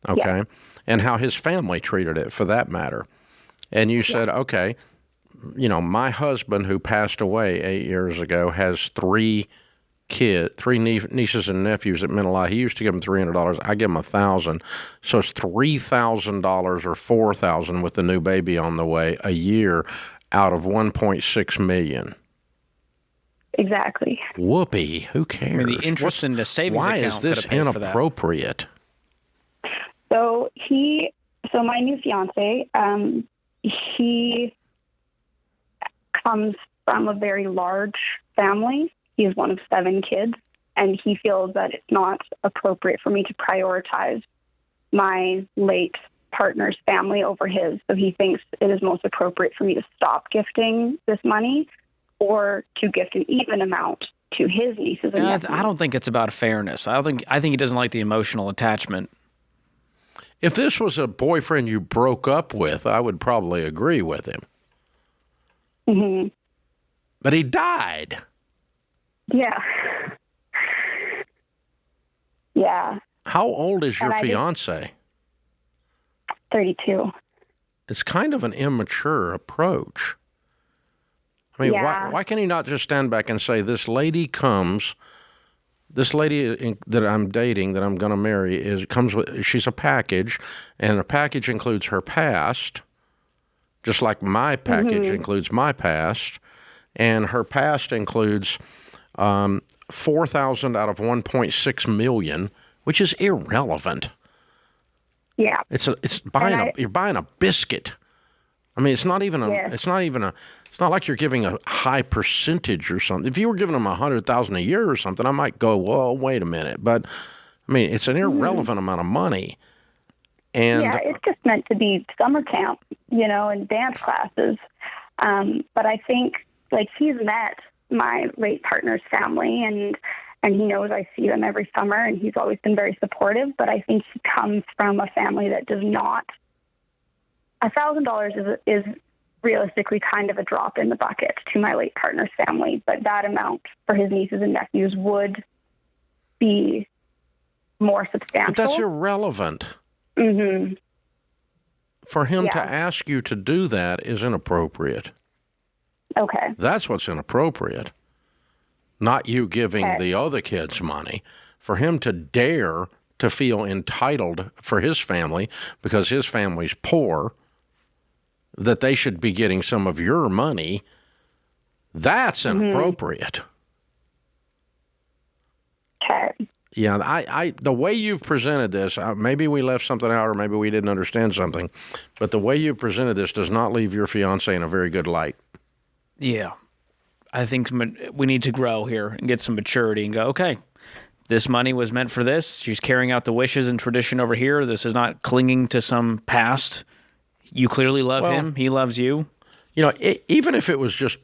Okay. Yeah. And how his family treated it, for that matter. And you said, okay, my husband, who passed away 8 years ago, has 3 nieces and nephews that meant a lot. He used to give them $300. I give them $1,000. So it's $3,000 or $4,000 with the new baby on the way a year out of $1.6 million. Exactly. Whoopee. Who cares? I mean, the interest in the savings why account. Why is this inappropriate? So my new fiance, he comes from a very large family. He is one of 7 kids, and he feels that it's not appropriate for me to prioritize my late partner's family over his. So he thinks it is most appropriate for me to stop gifting this money or to gift an even amount to his nieces and nephews. I don't think it's about fairness. I think he doesn't like the emotional attachment. If this was a boyfriend you broke up with, I would probably agree with him. Mm-hmm. But he died. Yeah. Yeah. How old is your fiance? 32. It's kind of an immature approach. I mean, why can he not just stand back and say, this lady that I'm dating, that I'm going to marry, she's a package, and a package includes her past, just like my package includes my past, and her past includes $4,000 out of $1.6 million, which is irrelevant. Yeah, you're buying a biscuit. I mean, it's not like you're giving a high percentage or something. If you were giving them $100,000 a year or something, I might go, well, wait a minute. But I mean, it's an irrelevant amount of money. And yeah, it's just meant to be summer camp, and dance classes. But I think, he's met my late partner's family, and he knows I see them every summer, and he's always been very supportive. But I think he comes from a family that does not. $1,000 is realistically kind of a drop in the bucket to my late partner's family, but that amount for his nieces and nephews would be more substantial. But that's irrelevant. Mm-hmm. For him to ask you to do that is inappropriate. Okay. That's what's inappropriate. Not you giving the other kids money. For him to dare to feel entitled for his family, because his family's poor, that they should be getting some of your money, that's inappropriate. Okay. Yeah, the way you've presented this, maybe we left something out or maybe we didn't understand something, but the way you presented this does not leave your fiancé in a very good light. Yeah. I think we need to grow here and get some maturity and go, okay, this money was meant for this. She's carrying out the wishes and tradition over here. This is not clinging to some past. You clearly love him. He loves you. Even if it was just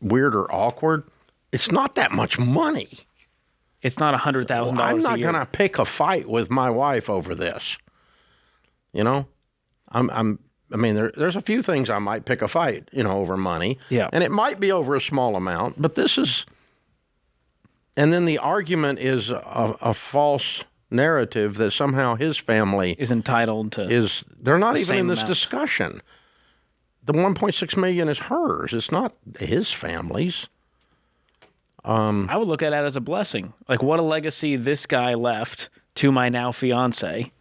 weird or awkward, it's not that much money. It's not $100,000 a year. I'm not going to pick a fight with my wife over this. There's a few things I might pick a fight, over money. Yeah. And it might be over a small amount, but this is, and then the argument is a false narrative that somehow his family is entitled to. They're not even in this discussion. The $1.6 million is hers. It's not his family's. I would look at it as a blessing. Like, what a legacy this guy left to my now fiance.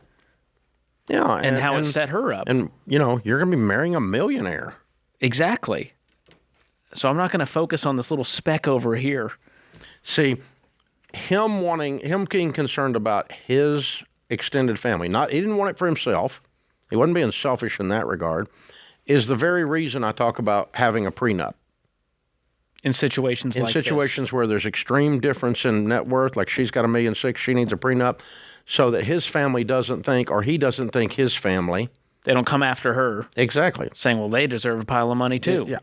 Yeah, and how it set her up. And you're going to be marrying a millionaire. Exactly. So I'm not going to focus on this little speck over here. See, him being concerned about his extended family, he didn't want it for himself. He wasn't being selfish in that regard, is the very reason I talk about having a prenup. In situations where there's extreme difference in net worth, like she's got $1.6 million, she needs a prenup, so that his family doesn't think, or he doesn't think his family. They don't come after her. Exactly. Saying, well, they deserve a pile of money too. Yeah.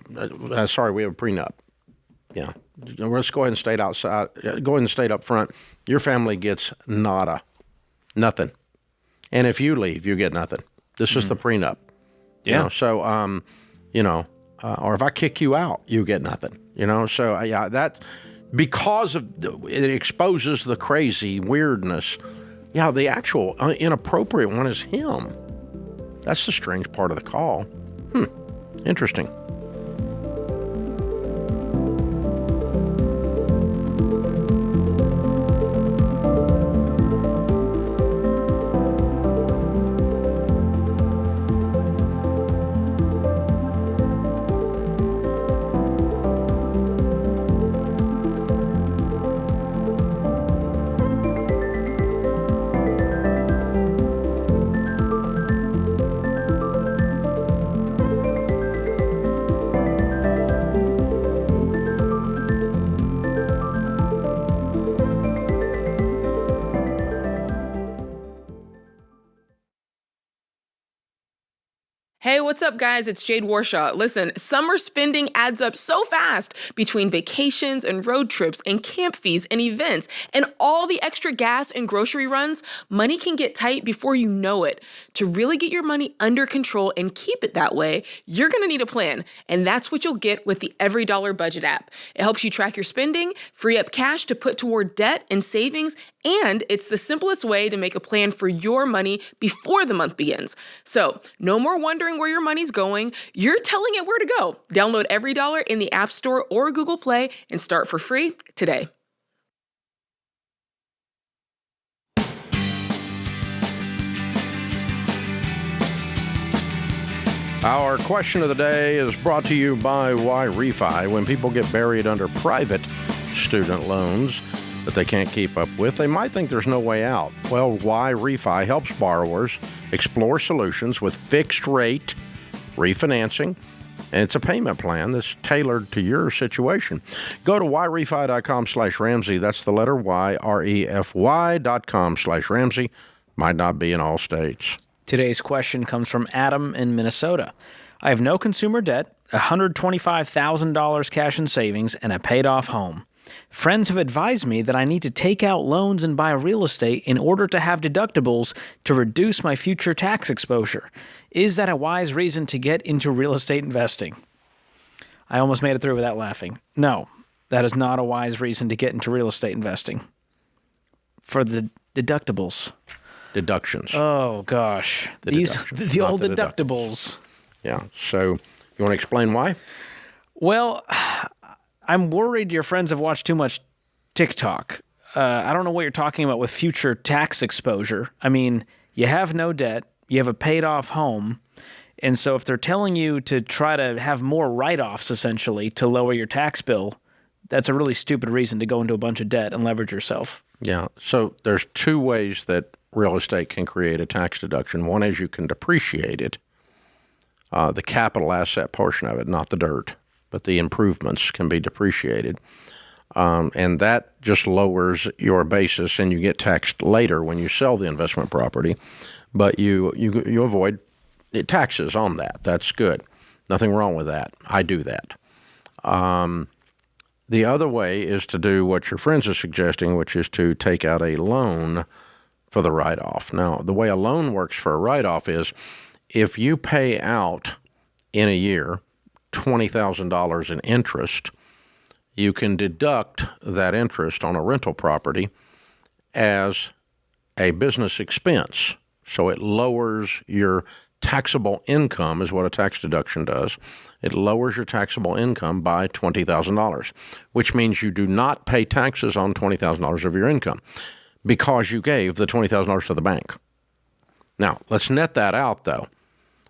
Sorry, we have a prenup. Yeah. Let's go ahead and state outside. Go ahead and state up front. Your family gets nada. Nothing. And if you leave, you get nothing. This is the prenup. Yeah. Or if I kick you out, you get nothing. So that, because of it exposes the crazy weirdness. Yeah, the actual inappropriate one is him. That's the strange part of the call. Interesting. Hey, what's up, guys? It's Jade Warshaw. Listen, summer spending adds up so fast between vacations and road trips and camp fees and events and all the extra gas and grocery runs. Money can get tight before you know it. To really get your money under control and keep it that way, you're going to need a plan. And that's what you'll get with the Every Dollar Budget app. It helps you track your spending, free up cash to put toward debt and savings, and it's the simplest way to make a plan for your money before the month begins. So, no more wondering where your money's going. You're telling it where to go. Download Every Dollar in the App Store or Google Play and start for free today. Our question of the day is brought to you by Why Refi. When people get buried under private student loans that they can't keep up with, they might think there's no way out. Well, Why Refi helps borrowers explore solutions with fixed rate refinancing, and it's a payment plan that's tailored to your situation. Go to whyrefi.com/Ramsey. That's the letter Y, REFY.com/Ramsey. Might not be in all states. Today's question comes from Adam in Minnesota. I have no consumer debt, $125,000 cash in savings, and a paid-off home. Friends have advised me that I need to take out loans and buy real estate in order to have deductibles to reduce my future tax exposure. Is that a wise reason to get into real estate investing? I almost made it through without laughing. No, that is not a wise reason to get into real estate investing. For the deductibles. Deductions. Oh, gosh. The old deductibles. Yeah. So you want to explain why? Well, I'm worried your friends have watched too much TikTok. I don't know what you're talking about with future tax exposure. I mean, you have no debt. You have a paid-off home. And so if they're telling you to try to have more write-offs, essentially, to lower your tax bill, that's a really stupid reason to go into a bunch of debt and leverage yourself. Yeah. So there's two ways that real estate can create a tax deduction. One is you can depreciate it, the capital asset portion of it, not the dirt, but the improvements can be depreciated. And that just lowers your basis, and you get taxed later when you sell the investment property. But you avoid taxes on that. That's good. Nothing wrong with that. I do that. The other way is to do what your friends are suggesting, which is to take out a loan for the write-off. Now, the way a loan works for a write-off is if you pay out in a year $20,000 in interest, you can deduct that interest on a rental property as a business expense. So it lowers your taxable income, is what a tax deduction does. It lowers your taxable income by $20,000, which means you do not pay taxes on $20,000 of your income because you gave the $20,000 to the bank. Now, let's net that out, though.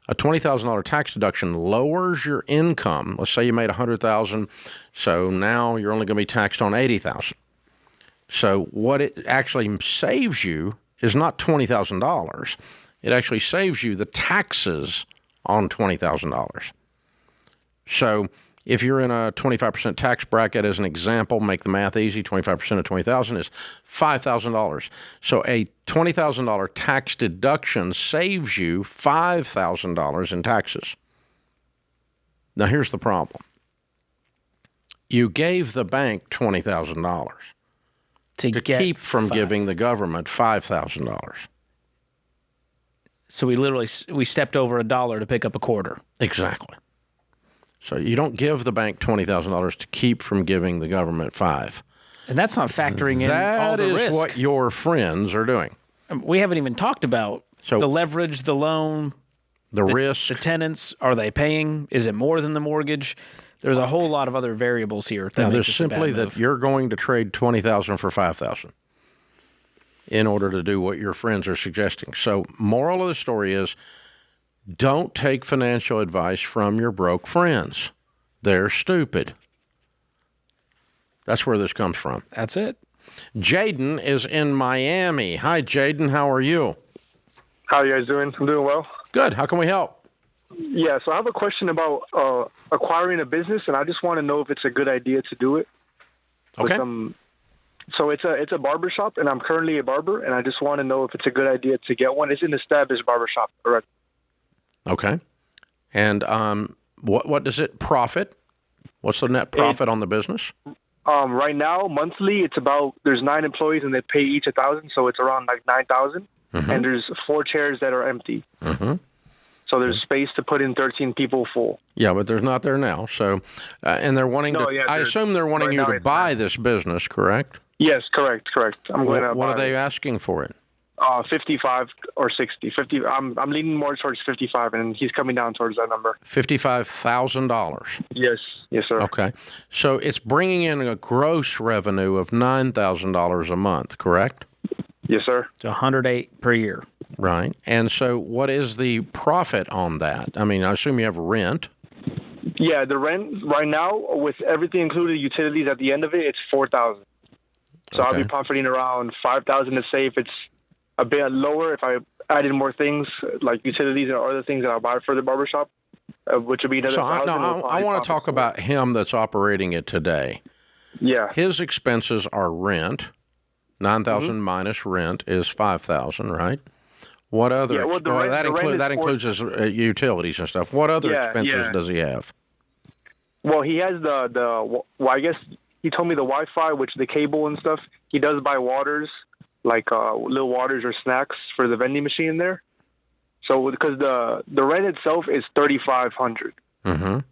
A $20,000 tax deduction lowers your income. Let's say you made $100,000, so now you're only going to be taxed on $80,000. So what it actually saves you is not $20,000. It actually saves you the taxes on $20,000. So if you're in a 25% tax bracket, as an example, make the math easy, 25% of $20,000 is $5,000. So a $20,000 tax deduction saves you $5,000 in taxes. Now here's the problem. You gave the bank $20,000 to keep from giving the government $5,000. So we stepped over $1 to pick up a quarter. Exactly. So you don't give the bank $20,000 to keep from giving the government $5,000. And that's not factoring in all the risk. That is what your friends are doing. We haven't even talked about the leverage, the loan, the risk. The tenants, are they paying? Is it more than the mortgage? There's a whole lot of other variables here. Now, there's simply that you're going to trade $20,000 for $5,000 in order to do what your friends are suggesting. So moral of the story is, don't take financial advice from your broke friends. They're stupid. That's where this comes from. That's it. Jaden is in Miami. Hi, Jaden. How are you? How are you guys doing? I'm doing well. Good. How can we help? Yeah, so I have a question about acquiring a business, and I just want to know if it's a good idea to do it. Okay. So it's a barber shop, and I'm currently a barber, and I just want to know if it's a good idea to get one. It's an established barber shop, correct? Okay. And what does it profit? What's the net profit on the business? Right now, monthly, it's about, there's 9 employees and they pay each $1,000, so it's around like $9,000. And there's 4 chairs that are empty. So there's space to put in 13 people full. Yeah, but there's not there now. So, and they're wanting I assume they're wanting you to buy this business, correct? Yes, correct. I'm going to What are they asking for it? 55 or 60. 50. I'm leaning more towards 55, and he's coming down towards that number. $55,000. Yes, sir. Okay, so it's bringing in a gross revenue of $9,000 a month, correct? Yes, sir. It's $108 per year. Right, and so what is the profit on that? I mean, I assume you have rent. Yeah, the rent right now, with everything included, utilities at the end of it, it's $4,000. So I'll be profiting around $5,000 to say if it's a bit lower if I added more things like utilities or other things that I'll buy for the barbershop, which would be another. So I want to talk about him that's operating it today. Yeah. His expenses are rent. $9,000 minus rent is $5,000, right? What other? Yeah, that includes his utilities and stuff. What other expenses does he have? Well, he has I guess he told me the Wi-Fi, which the cable and stuff. He does buy waters, like little waters or snacks for the vending machine there. So because the rent itself is $3,500,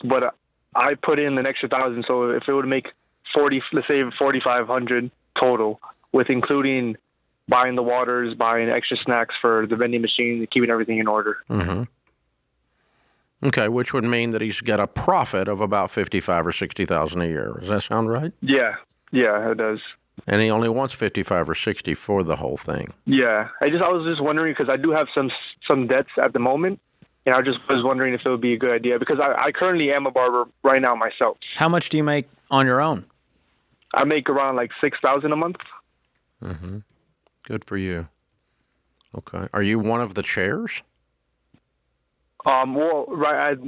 but I put in an extra $1,000, so if it would make 40, let's say $4,500 total, with including buying the waters, buying extra snacks for the vending machine, and keeping everything in order. Okay, which would mean that he's got a profit of about $55,000 or $60,000 a year. Does that sound right? Yeah, it does. And he only wants $55,000 or $60,000 for the whole thing. Yeah, I was just wondering because I do have some debts at the moment, and I just was wondering if it would be a good idea because I currently am a barber right now myself. How much do you make on your own? I make around like $6,000 a month. Good for you. Okay, are you one of the chairs? Well, right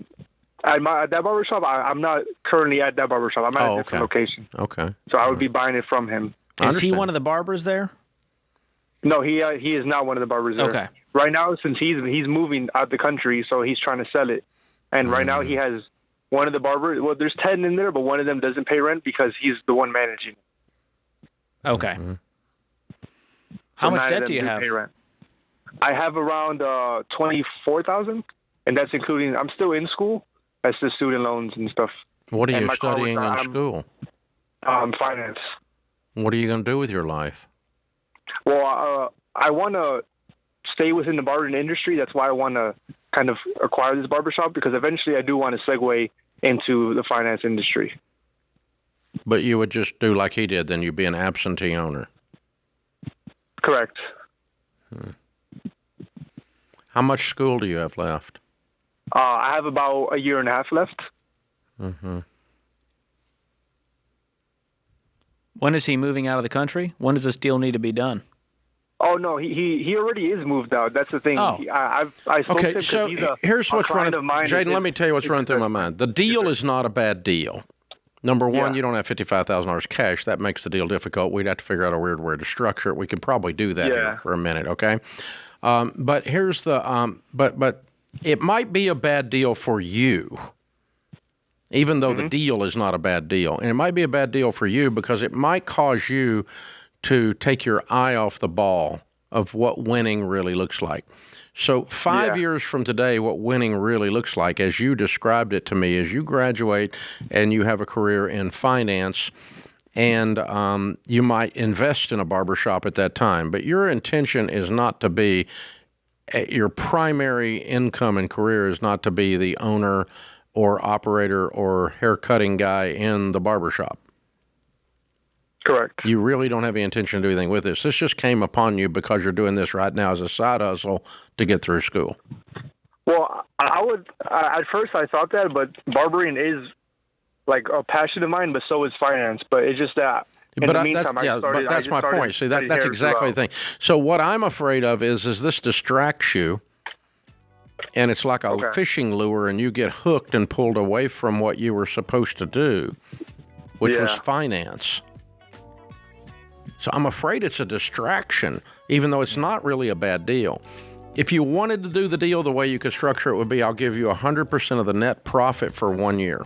at that barbershop, I'm not currently at that barbershop. I'm at a different location. Okay. So I would be buying it from him. Is he one of the barbers there? No, he is not one of the barbers there. Okay. Right now, since he's moving out the country, so he's trying to sell it. And right now he has one of the barbers. Well, there's 10 in there, but one of them doesn't pay rent because he's the one managing. Okay. How much debt do you have? I have around $24,000, and that's including. I'm still in school. That's the student loans and stuff. What are you studying in school? Finance. What are you going to do with your life? Well, I want to stay within the barbering industry. That's why I want to kind of acquire this barbershop because eventually I do want to segue into the finance industry. But you would just do like he did, then you'd be an absentee owner. Correct. How much school do you have left? I have about a year and a half left. When is he moving out of the country? When does this deal need to be done? Oh no, he already is moved out. That's the thing. Oh. I spoke to him so he's here's what's running. Jaden, Let me tell you what's running through my mind. The deal is not a bad deal. Number one, you don't have $55,000 cash. That makes the deal difficult. We'd have to figure out a weird way to structure it. We could probably do that here for a minute, okay? But here's the but it might be a bad deal for you, even though the deal is not a bad deal. And it might be a bad deal for you because it might cause you to take your eye off the ball of what winning really looks like. So 5 years from today, what winning really looks like, as you described it to me, is you graduate and you have a career in finance, and you might invest in a barbershop at that time. But your intention is not to be, your primary income and career is not to be the owner or operator or haircutting guy in the barbershop. Correct. You really don't have any intention to do anything with this. This just came upon you because you're doing this right now as a side hustle to get through school. Well, at first I thought that, but barbering is like a passion of mine, but so is finance. But it's just that in the meantime, but that's my point. See, that's exactly the thing. So what I'm afraid of is this distracts you, and it's like a fishing lure, and you get hooked and pulled away from what you were supposed to do, which was finance. So I'm afraid it's a distraction, even though it's not really a bad deal. If you wanted to do the deal, the way you could structure it would be, I'll give you 100% of the net profit for 1 year.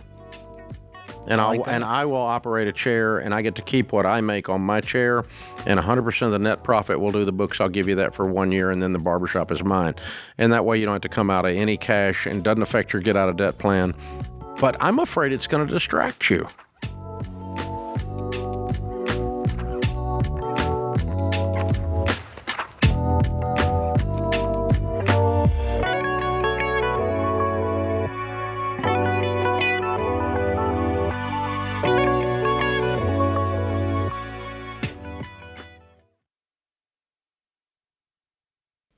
And I will operate a chair, and I get to keep what I make on my chair, and 100% of the net profit will do the books. I'll give you that for 1 year, and then the barbershop is mine. And that way you don't have to come out of any cash, and doesn't affect your get-out-of-debt plan. But I'm afraid it's going to distract you.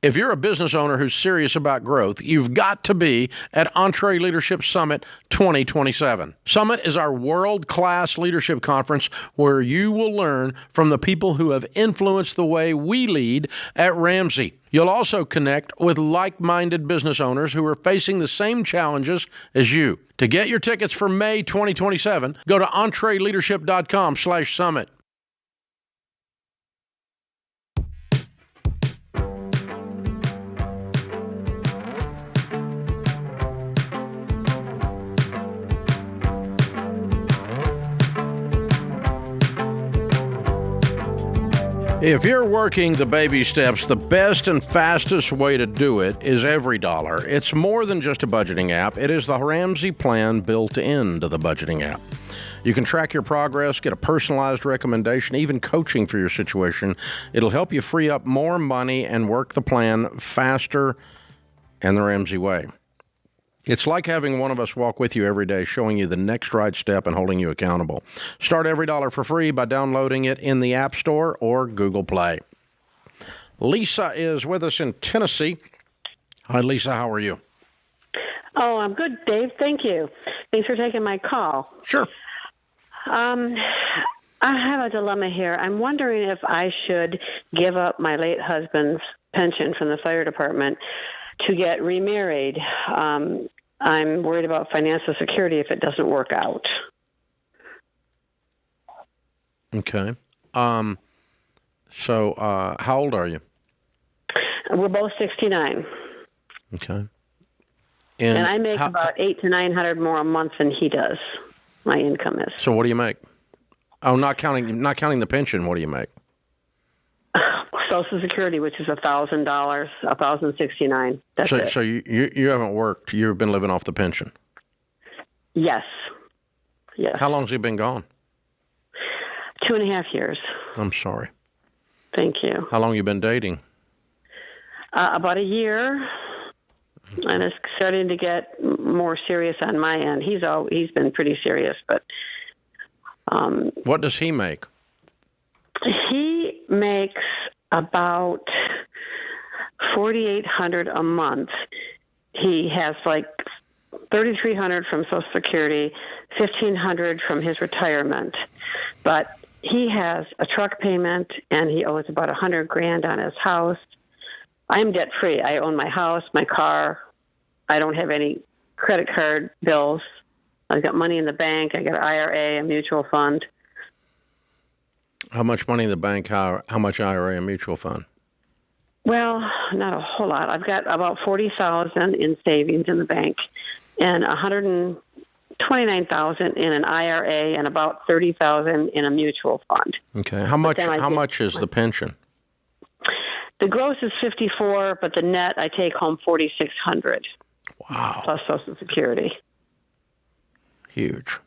If you're a business owner who's serious about growth, you've got to be at EntreLeadership Summit 2027. Summit is our world-class leadership conference where you will learn from the people who have influenced the way we lead at Ramsey. You'll also connect with like-minded business owners who are facing the same challenges as you. To get your tickets for May 2027, go to EntreLeadership.com/summit. If you're working the baby steps, the best and fastest way to do it is EveryDollar. It's more than just a budgeting app. It is the Ramsey plan built into the budgeting app. You can track your progress, get a personalized recommendation, even coaching for your situation. It'll help you free up more money and work the plan faster and the Ramsey way. It's like having one of us walk with you every day, showing you the next right step and holding you accountable. Start EveryDollar for free by downloading it in the App Store or Google Play. Lisa is with us in Tennessee. Hi, Lisa. How are you? Oh, I'm good, Dave. Thank you. Thanks for taking my call. Sure. I have a dilemma here. I'm wondering if I should give up my late husband's pension from the fire department to get remarried. I'm worried about financial security if it doesn't work out. Okay. So how old are you? We're both 69. Okay. And I make about $800 to $900 more a month than he does. My income is. So what do you make? Oh, not counting the pension. What do you make? Social Security, which is $1,000, $1,069. That's it. So you haven't worked. You've been living off the pension. Yes. Yes. How long has he been gone? 2.5 years. I'm sorry. Thank you. How long you been dating? About a year, and it's starting to get more serious on my end. He's been pretty serious, but what does he make? He makes about $4,800 a month. He has like $3,300 from Social Security, $1,500 from his retirement, but he has a truck payment and he owes about $100,000 on his house. I'm debt free. I own my house, my car. I don't have any credit card bills. I've got money in the bank. I got an IRA, a mutual fund. How much money in the bank? How much IRA and mutual fund? Well, not a whole lot. I've got about $40,000 in savings in the bank, and $129,000 in an IRA, and about $30,000 in a mutual fund. Okay. How much is the pension? The gross is $54,000, but the net I take home $4,600. Wow. Plus Social Security. Huge.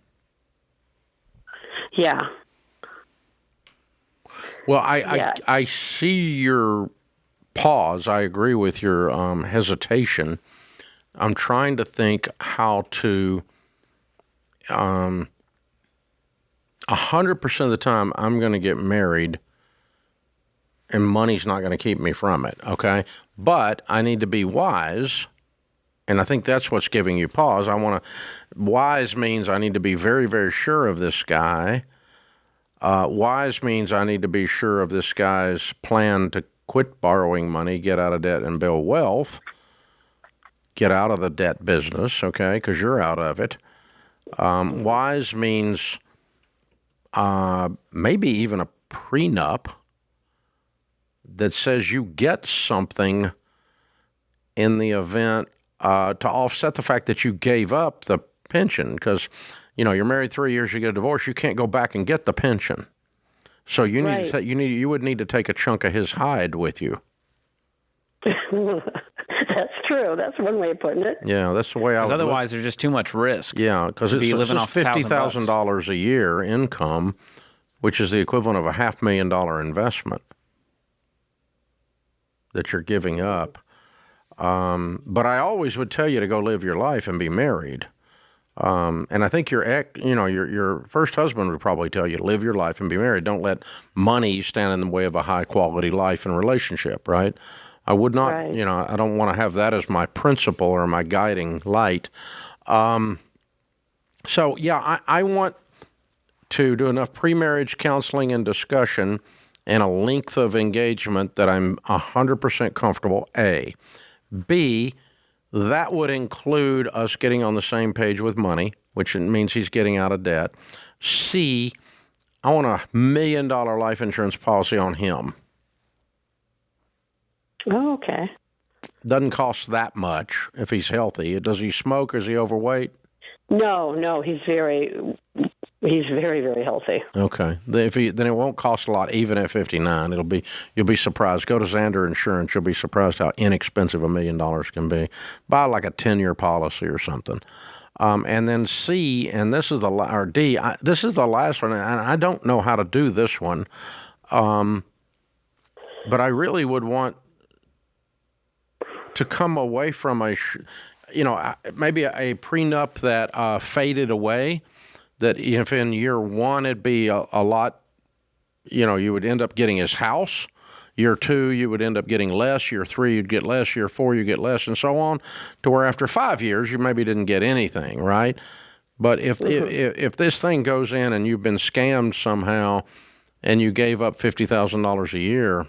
Yeah. Well, I see your pause. I agree with your hesitation. I'm trying to think how to 100% of the time I'm going to get married and money's not going to keep me from it, okay? But I need to be wise, and I think that's what's giving you pause. Wise means I need to be very, very sure of this guy. Wise means I need to be sure of this guy's plan to quit borrowing money, get out of debt, and build wealth. Get out of the debt business, okay, because you're out of it. Wise means maybe even a prenup that says you get something in the event to offset the fact that you gave up the pension, because, you're married 3 years, you get a divorce, you can't go back and get the pension. So you you would need to take a chunk of his hide with you. That's true. That's one way of putting it. Yeah, that's the way I would. Because otherwise, there's just too much risk. Yeah, because it's living off $50,000 a year income, which is the equivalent of a $500,000 investment that you're giving up. But I always would tell you to go live your life and be married. And I think your first husband would probably tell you, live your life and be married. Don't let money stand in the way of a high quality life and relationship, right? I would not, I don't want to have that as my principle or my guiding light. I want to do enough pre-marriage counseling and discussion and a length of engagement that I'm 100% comfortable, A. B, that would include us getting on the same page with money, which means he's getting out of debt. C, I want $1 million life insurance policy on him. Oh, okay. Doesn't cost that much if he's healthy. Does he smoke? Is he overweight? No, he's very, very healthy. Okay. Then it won't cost a lot, even at 59. You'll be surprised. Go to Xander Insurance. You'll be surprised how inexpensive $1 million can be. Buy like a 10-year policy or something. And then C, and this is D. This is the last one, and I don't know how to do this one, but I really would want to come away from maybe a prenup that faded away. That if in year one it'd be a lot, you would end up getting his house. Year two, you would end up getting less. Year three, you'd get less. Year four, you get less, and so on, to where after 5 years, you maybe didn't get anything, right? But if this thing goes in and you've been scammed somehow, and you gave up $50,000 a year,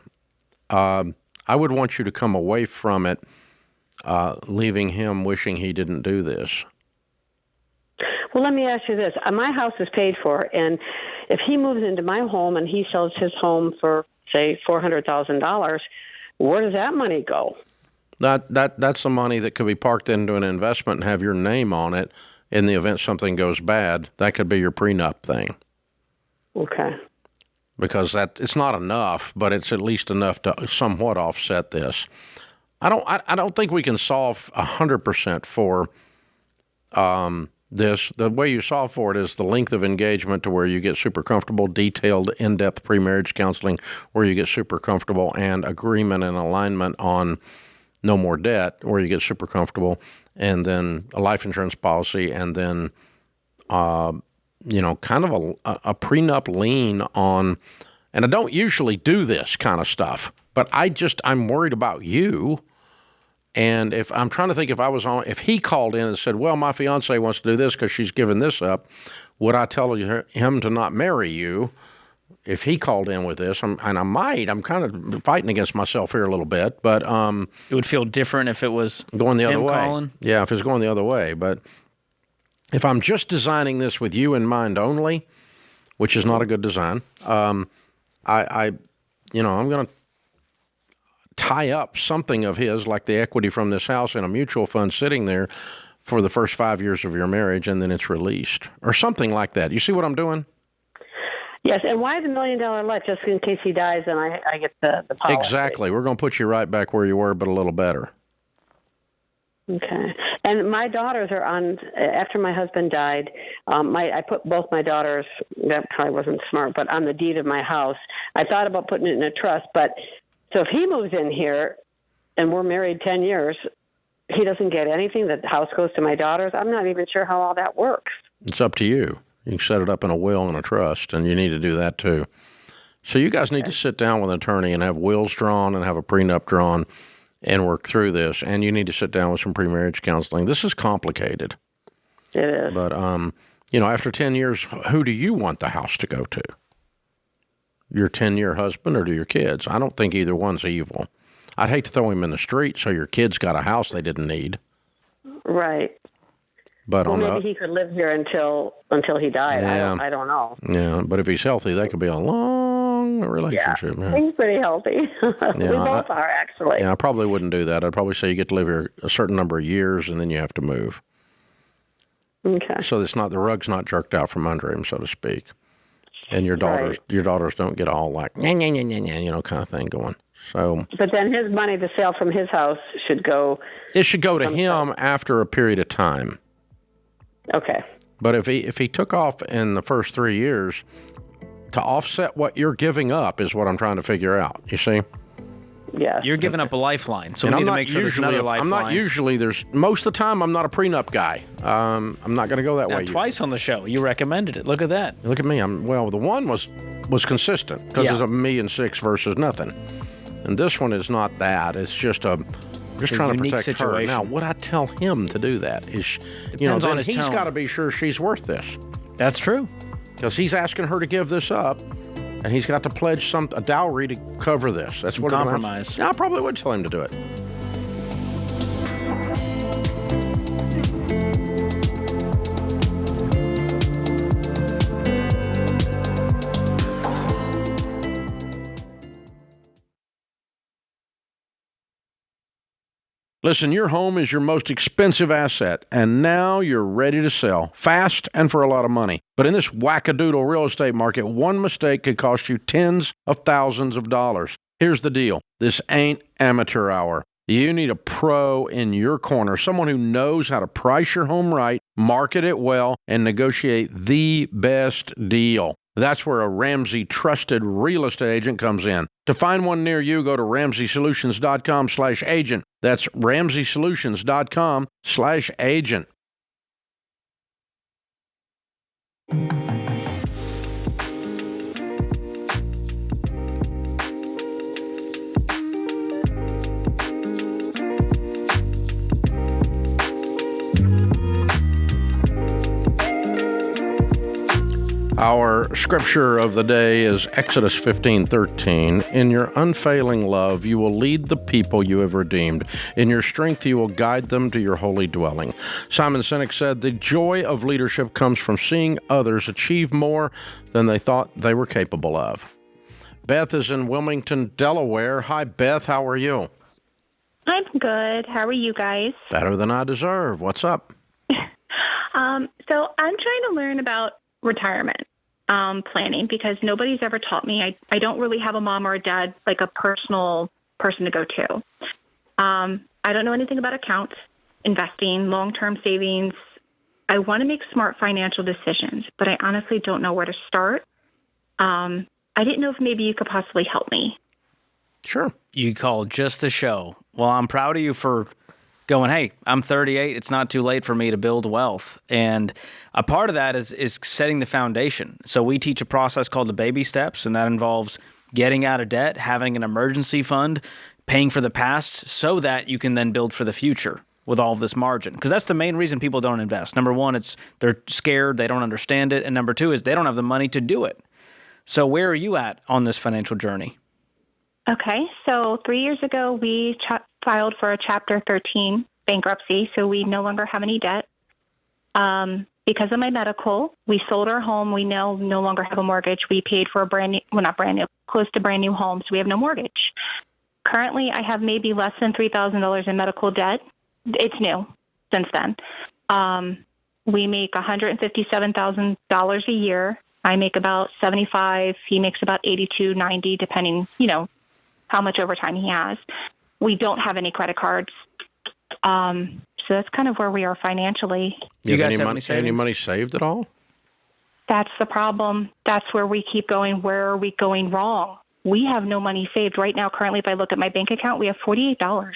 I would want you to come away from it, leaving him wishing he didn't do this. Well, let me ask you this. My house is paid for, and if he moves into my home and he sells his home for, say, $400,000, where does that money go? That's the money that could be parked into an investment and have your name on it in the event something goes bad. That could be your prenup thing. Okay. Because it's not enough, but it's at least enough to somewhat offset this. I don't think we can solve 100% for this. The way you solve for it is the length of engagement to where you get super comfortable, detailed, in-depth pre-marriage counseling where you get super comfortable, and agreement and alignment on no more debt where you get super comfortable, and then a life insurance policy, and then kind of a prenup lien on, and I don't usually do this kind of stuff, but I'm worried about you. And if I'm trying to think, if he called in and said, well, my fiance wants to do this because she's given this up, would I tell him to not marry you if he called in with this? I'm kind of fighting against myself here a little bit, but it would feel different if it was going the other way. Calling. Yeah, if it's going the other way. But if I'm just designing this with you in mind only, which is not a good design, I'm going to tie up something of his, like the equity from this house, in a mutual fund sitting there for the first 5 years of your marriage, and then it's released or something like that. You see what I'm doing? Yes, and why the $1 million life? Just in case he dies and I get the policy. Exactly. We're going to put you right back where you were, but a little better. Okay. And my daughters are on, after my husband died, I put both my daughters, that probably wasn't smart, but on the deed of my house. I thought about putting it in a trust, but so if he moves in here and we're married 10 years, he doesn't get anything. The house goes to my daughters. I'm not even sure how all that works. It's up to you. You can set it up in a will and a trust, and you need to do that too. So you guys need to sit down with an attorney and have wills drawn and have a prenup drawn and work through this. And you need to sit down with some pre-marriage counseling. This is complicated. It is. But, after 10 years, who do you want the house to go to? Your 10-year husband or to your kids? I don't think either one's evil. I'd hate to throw him in the street so your kids got a house they didn't need. Right. But maybe he could live here until he died. Yeah. I don't know. Yeah, but if he's healthy, that could be a long a relationship. Yeah. He's pretty healthy. We both are, actually. Yeah, I probably wouldn't do that. I'd probably say you get to live here a certain number of years, and then you have to move. Okay. So it's not, the rug's not jerked out from under him, so to speak. And your daughters don't get all like, kind of thing going. So. But then his money, the sale from his house, should go. It should go to him after a period of time. Okay. But if he took off in the first 3 years, to offset what you're giving up is what I'm trying to figure out. You see? Yeah. You're giving up a lifeline, so and we need to make sure there's another lifeline. I'm not usually, most of the time, I'm not a prenup guy. I'm not going to go that way. Twice on the show, you recommended it. Look at that. Look at me. The one was consistent because it's $1.6 million versus nothing. And this one is not that. It's just trying to protect situation. her. Now, would I tell him to do that? Depends on his tone. He's got to be sure she's worth this. That's true. Because he's asking her to give this up, and he's got to pledge a dowry to cover this. That's what compromise. I probably would tell him to do it. Listen, your home is your most expensive asset, and now you're ready to sell, fast and for a lot of money. But in this wackadoodle real estate market, one mistake could cost you tens of thousands of dollars. Here's the deal. This ain't amateur hour. You need a pro in your corner, someone who knows how to price your home right, market it well, and negotiate the best deal. That's where a Ramsey trusted real estate agent comes in. To find one near you, go to RamseySolutions.com/agent. That's RamseySolutions.com/agent. Our scripture of the day is Exodus 15:13. In your unfailing love, you will lead the people you have redeemed. In your strength, you will guide them to your holy dwelling. Simon Sinek said, the joy of leadership comes from seeing others achieve more than they thought they were capable of. Beth is in Wilmington, Delaware. Hi, Beth. How are you? I'm good. How are you guys? Better than I deserve. What's up? So I'm trying to learn about retirement planning because nobody's ever taught me. I don't really have a mom or a dad, like a personal person to go to. I don't know anything about accounts, investing, long-term savings. I want to make smart financial decisions, but I honestly don't know where to start. I didn't know if maybe you could possibly help me. Sure. You called just the show. Well, I'm proud of you for going, hey, I'm 38. It's not too late for me to build wealth. And a part of that is setting the foundation. So we teach a process called the baby steps, and that involves getting out of debt, having an emergency fund, paying for the past so that you can then build for the future with all of this margin. Because that's the main reason people don't invest. Number one, they're scared, they don't understand it. And number two is they don't have the money to do it. So where are you at on this financial journey? Okay. So 3 years ago, we filed for a Chapter 13 bankruptcy, so we no longer have any debt. Because of my medical, we sold our home. We now no longer have a mortgage. We paid for close to brand new home, so we have no mortgage. Currently, I have maybe less than $3,000 in medical debt. It's new since then. We make $157,000 a year. I make about $75,000. He makes about $82,000, $90,000, depending, how much overtime he has. We don't have any credit cards. So that's kind of where we are financially. You guys have any money saved at all? That's the problem. That's where we keep going. Where are we going wrong? We have no money saved right now. Currently, if I look at my bank account, we have $48.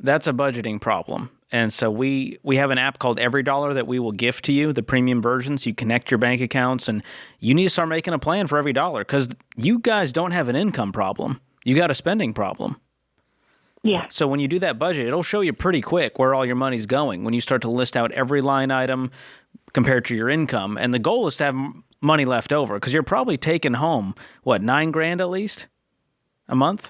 That's a budgeting problem. And so we have an app called Every Dollar that we will gift to you, the premium version, so you connect your bank accounts, and you need to start making a plan for every dollar because you guys don't have an income problem. You got a spending problem. Yeah. So when you do that budget, it'll show you pretty quick where all your money's going when you start to list out every line item compared to your income. And the goal is to have money left over because you're probably taking home, $9,000 at least a month?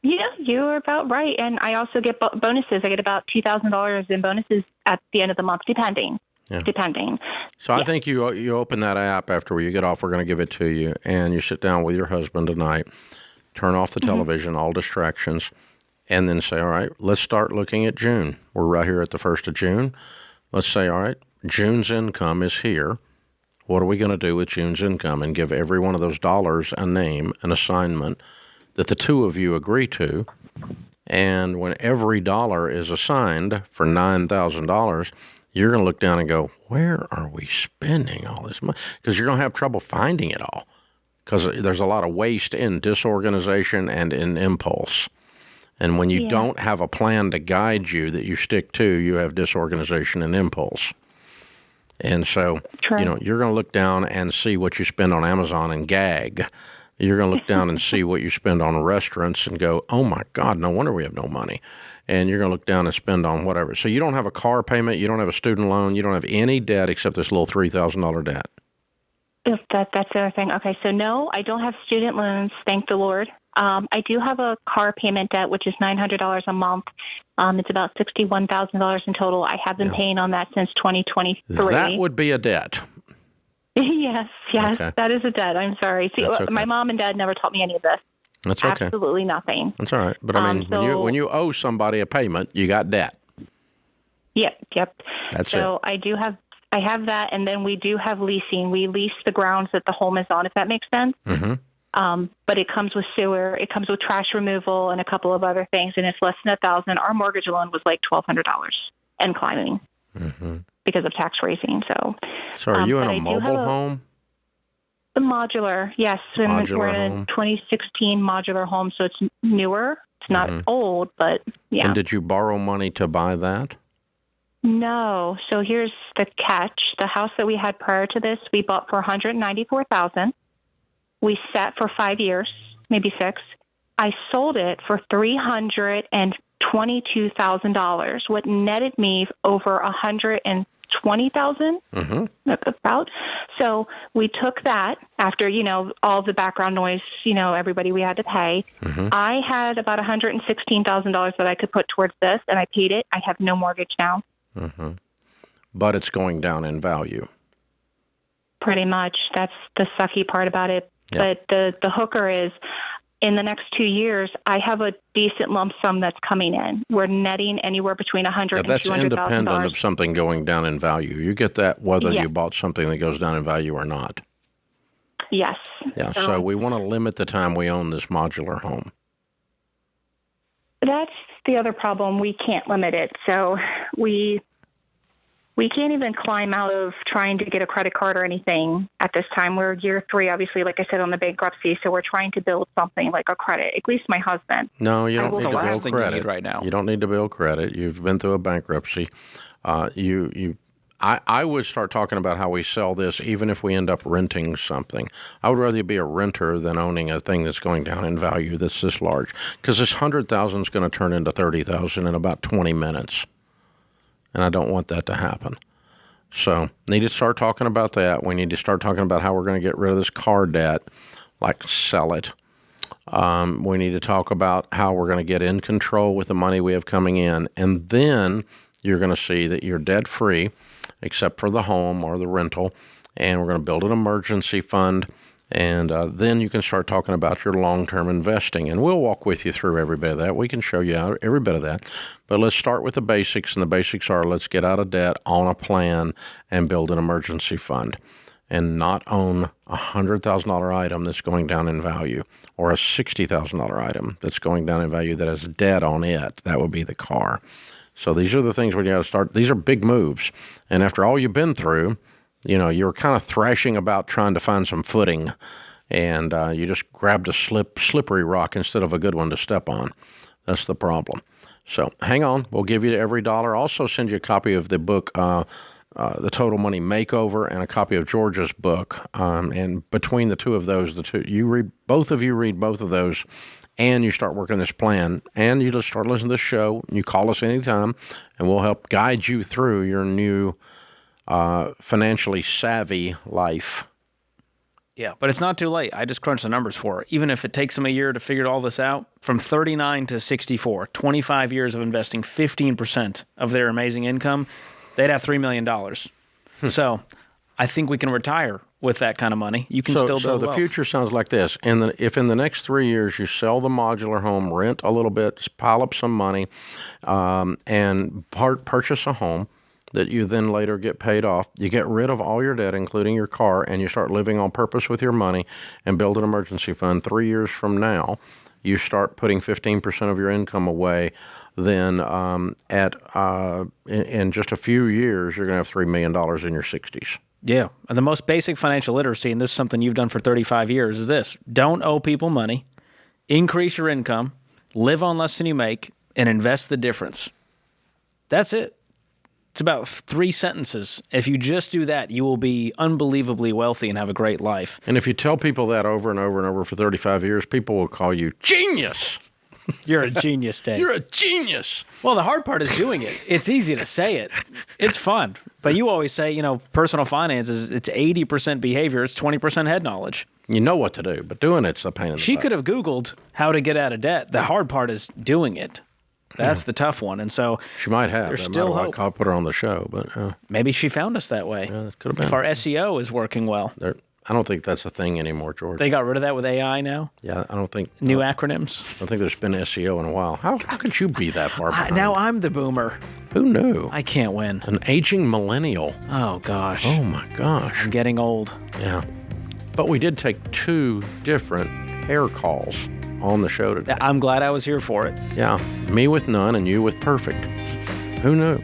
Yeah, you're about right. And I also get bonuses. I get about $2,000 in bonuses at the end of the month, depending. depending. So I think you open that app after you get off. We're going to give it to you, and you sit down with your husband tonight, turn off the television, all distractions, and then say, all right, let's start looking at June. We're right here at the 1st of June. Let's say, all right, June's income is here. What are we going to do with June's income? And give every one of those dollars a name, an assignment that the two of you agree to. And when every dollar is assigned for $9,000, you're going to look down and go, where are we spending all this money? Because you're going to have trouble finding it all, because there's a lot of waste in disorganization and in impulse. And when you don't have a plan to guide you that you stick to, you have disorganization and impulse. And so, you're going to look down and see what you spend on Amazon and gag. You're going to look down and see what you spend on restaurants and go, oh, my God, no wonder we have no money. And you're going to look down and spend on whatever. So you don't have a car payment. You don't have a student loan. You don't have any debt except this little $3,000 debt. That's the other thing. Okay, so no, I don't have student loans, thank the Lord. I do have a car payment debt, which is $900 a month. It's about $61,000 in total. I have been paying on that since 2023. That would be a debt. Yes, okay. That is a debt. I'm sorry. See, my mom and dad never taught me any of this. That's okay. Absolutely nothing. That's all right. But I mean, when you owe somebody a payment, you got debt. Yep. That's so it. I have that, and then we do have leasing. We lease the grounds that the home is on, if that makes sense. Mm-hmm. But it comes with sewer, it comes with trash removal, and a couple of other things, and it's less than $1,000. Our mortgage loan was like $1,200 and climbing because of tax raising. So are you in a mobile home? The modular, yes. We're in a 2016 modular home, so it's newer. It's not old, but yeah. And did you borrow money to buy that? No. So here's the catch. The house that we had prior to this, we bought for $194,000. We sat for 5 years, maybe 6. I sold it for $322,000, what netted me over $120,000 about. So we took that after, all the background noise, everybody we had to pay. I had about $116,000 that I could put towards this, and I paid it. I have no mortgage now. But it's going down in value. Pretty much. That's the sucky part about it. But the hooker is, in the next 2 years, I have a decent lump sum that's coming in. We're netting anywhere between $100,000 and $200,000. That's independent of something going down in value. You get that whether you bought something that goes down in value or not. Yes. Yeah, so we want to limit the time we own this modular home. That's the other problem. We can't limit it. So we can't even climb out of trying to get a credit card or anything at this time. We're year 3, obviously, like I said, on the bankruptcy. So we're trying to build something like a credit, at least my husband. No, you don't need to build credit. You need right now. You don't need to build credit. You've been through a bankruptcy. I would start talking about how we sell this even if we end up renting something. I would rather be a renter than owning a thing that's going down in value that's this large. Because this $100,000 is going to turn into $30,000 in about 20 minutes. And I don't want that to happen. So need to start talking about that. We need to start talking about how we're going to get rid of this car debt, like sell it. We need to talk about how we're going to get in control with the money we have coming in. And then you're going to see that you're debt-free, except for the home or the rental. And we're going to build an emergency fund. And then you can start talking about your long-term investing. And we'll walk with you through every bit of that. We can show you every bit of that. But let's start with the basics. And the basics are let's get out of debt on a plan and build an emergency fund. And not own a $100,000 item that's going down in value or a $60,000 item that's going down in value that has debt on it. That would be the car. So these are the things we got to start. These are big moves. And after all you've been through, you're kind of thrashing about trying to find some footing, and you just grabbed a slippery rock instead of a good one to step on. That's the problem. So hang on. We'll give you every dollar. Also send you a copy of the book, The Total Money Makeover, and a copy of George's book. And between the two of those, both of you read both of those, and you start working this plan, and you just start listening to this show. You call us anytime, and we'll help guide you through your new financially savvy life. Yeah, but it's not too late. I just crunched the numbers for her. Even if it takes them a year to figure all this out, from 39 to 64, 25 years of investing 15% of their amazing income, they'd have $3 million. So I think we can retire with that kind of money. You can still build So the wealth. future sounds like this. If in the next 3 years you sell the modular home, rent a little bit, pile up some money, and purchase a home that you then later get paid off, you get rid of all your debt, including your car, and you start living on purpose with your money and build an emergency fund. 3 years from now, you start putting 15% of your income away. Then in just a few years, you're going to have $3 million in your 60s. Yeah. And the most basic financial literacy, and this is something you've done for 35 years, is this. Don't owe people money, increase your income, live on less than you make, and invest the difference. That's it. It's about 3 sentences. If you just do that, you will be unbelievably wealthy and have a great life. And if you tell people that over and over and over for 35 years, people will call you genius. You're a genius, Dave. You're a genius. Well, the hard part is doing it. It's easy to say it. It's fun. But you always say, personal finance it's 80% behavior, it's 20% head knowledge. You know what to do, but doing it's a pain in the butt. She could have Googled how to get out of debt. The hard part is doing it. That's the tough one. And so she might have. There's still hope. I'll put her on the show, but maybe she found us that way. Yeah, that could have been. If our SEO is working well. I don't think that's a thing anymore, George. They got rid of that with AI now? Yeah, I don't think... New acronyms? I don't think there's been SEO in a while. How could you be that far behind? Now I'm the boomer. Who knew? I can't win. An aging millennial. Oh, gosh. Oh, my gosh. I'm getting old. Yeah. But we did take 2 different hair calls on the show today. I'm glad I was here for it. Yeah. Me with none and you with perfect. Who knew?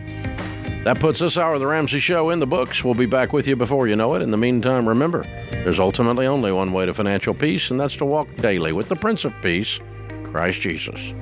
That puts this hour of the Ramsey Show in the books. We'll be back with you before you know it. In the meantime, remember, there's ultimately only one way to financial peace, and that's to walk daily with the Prince of Peace, Christ Jesus.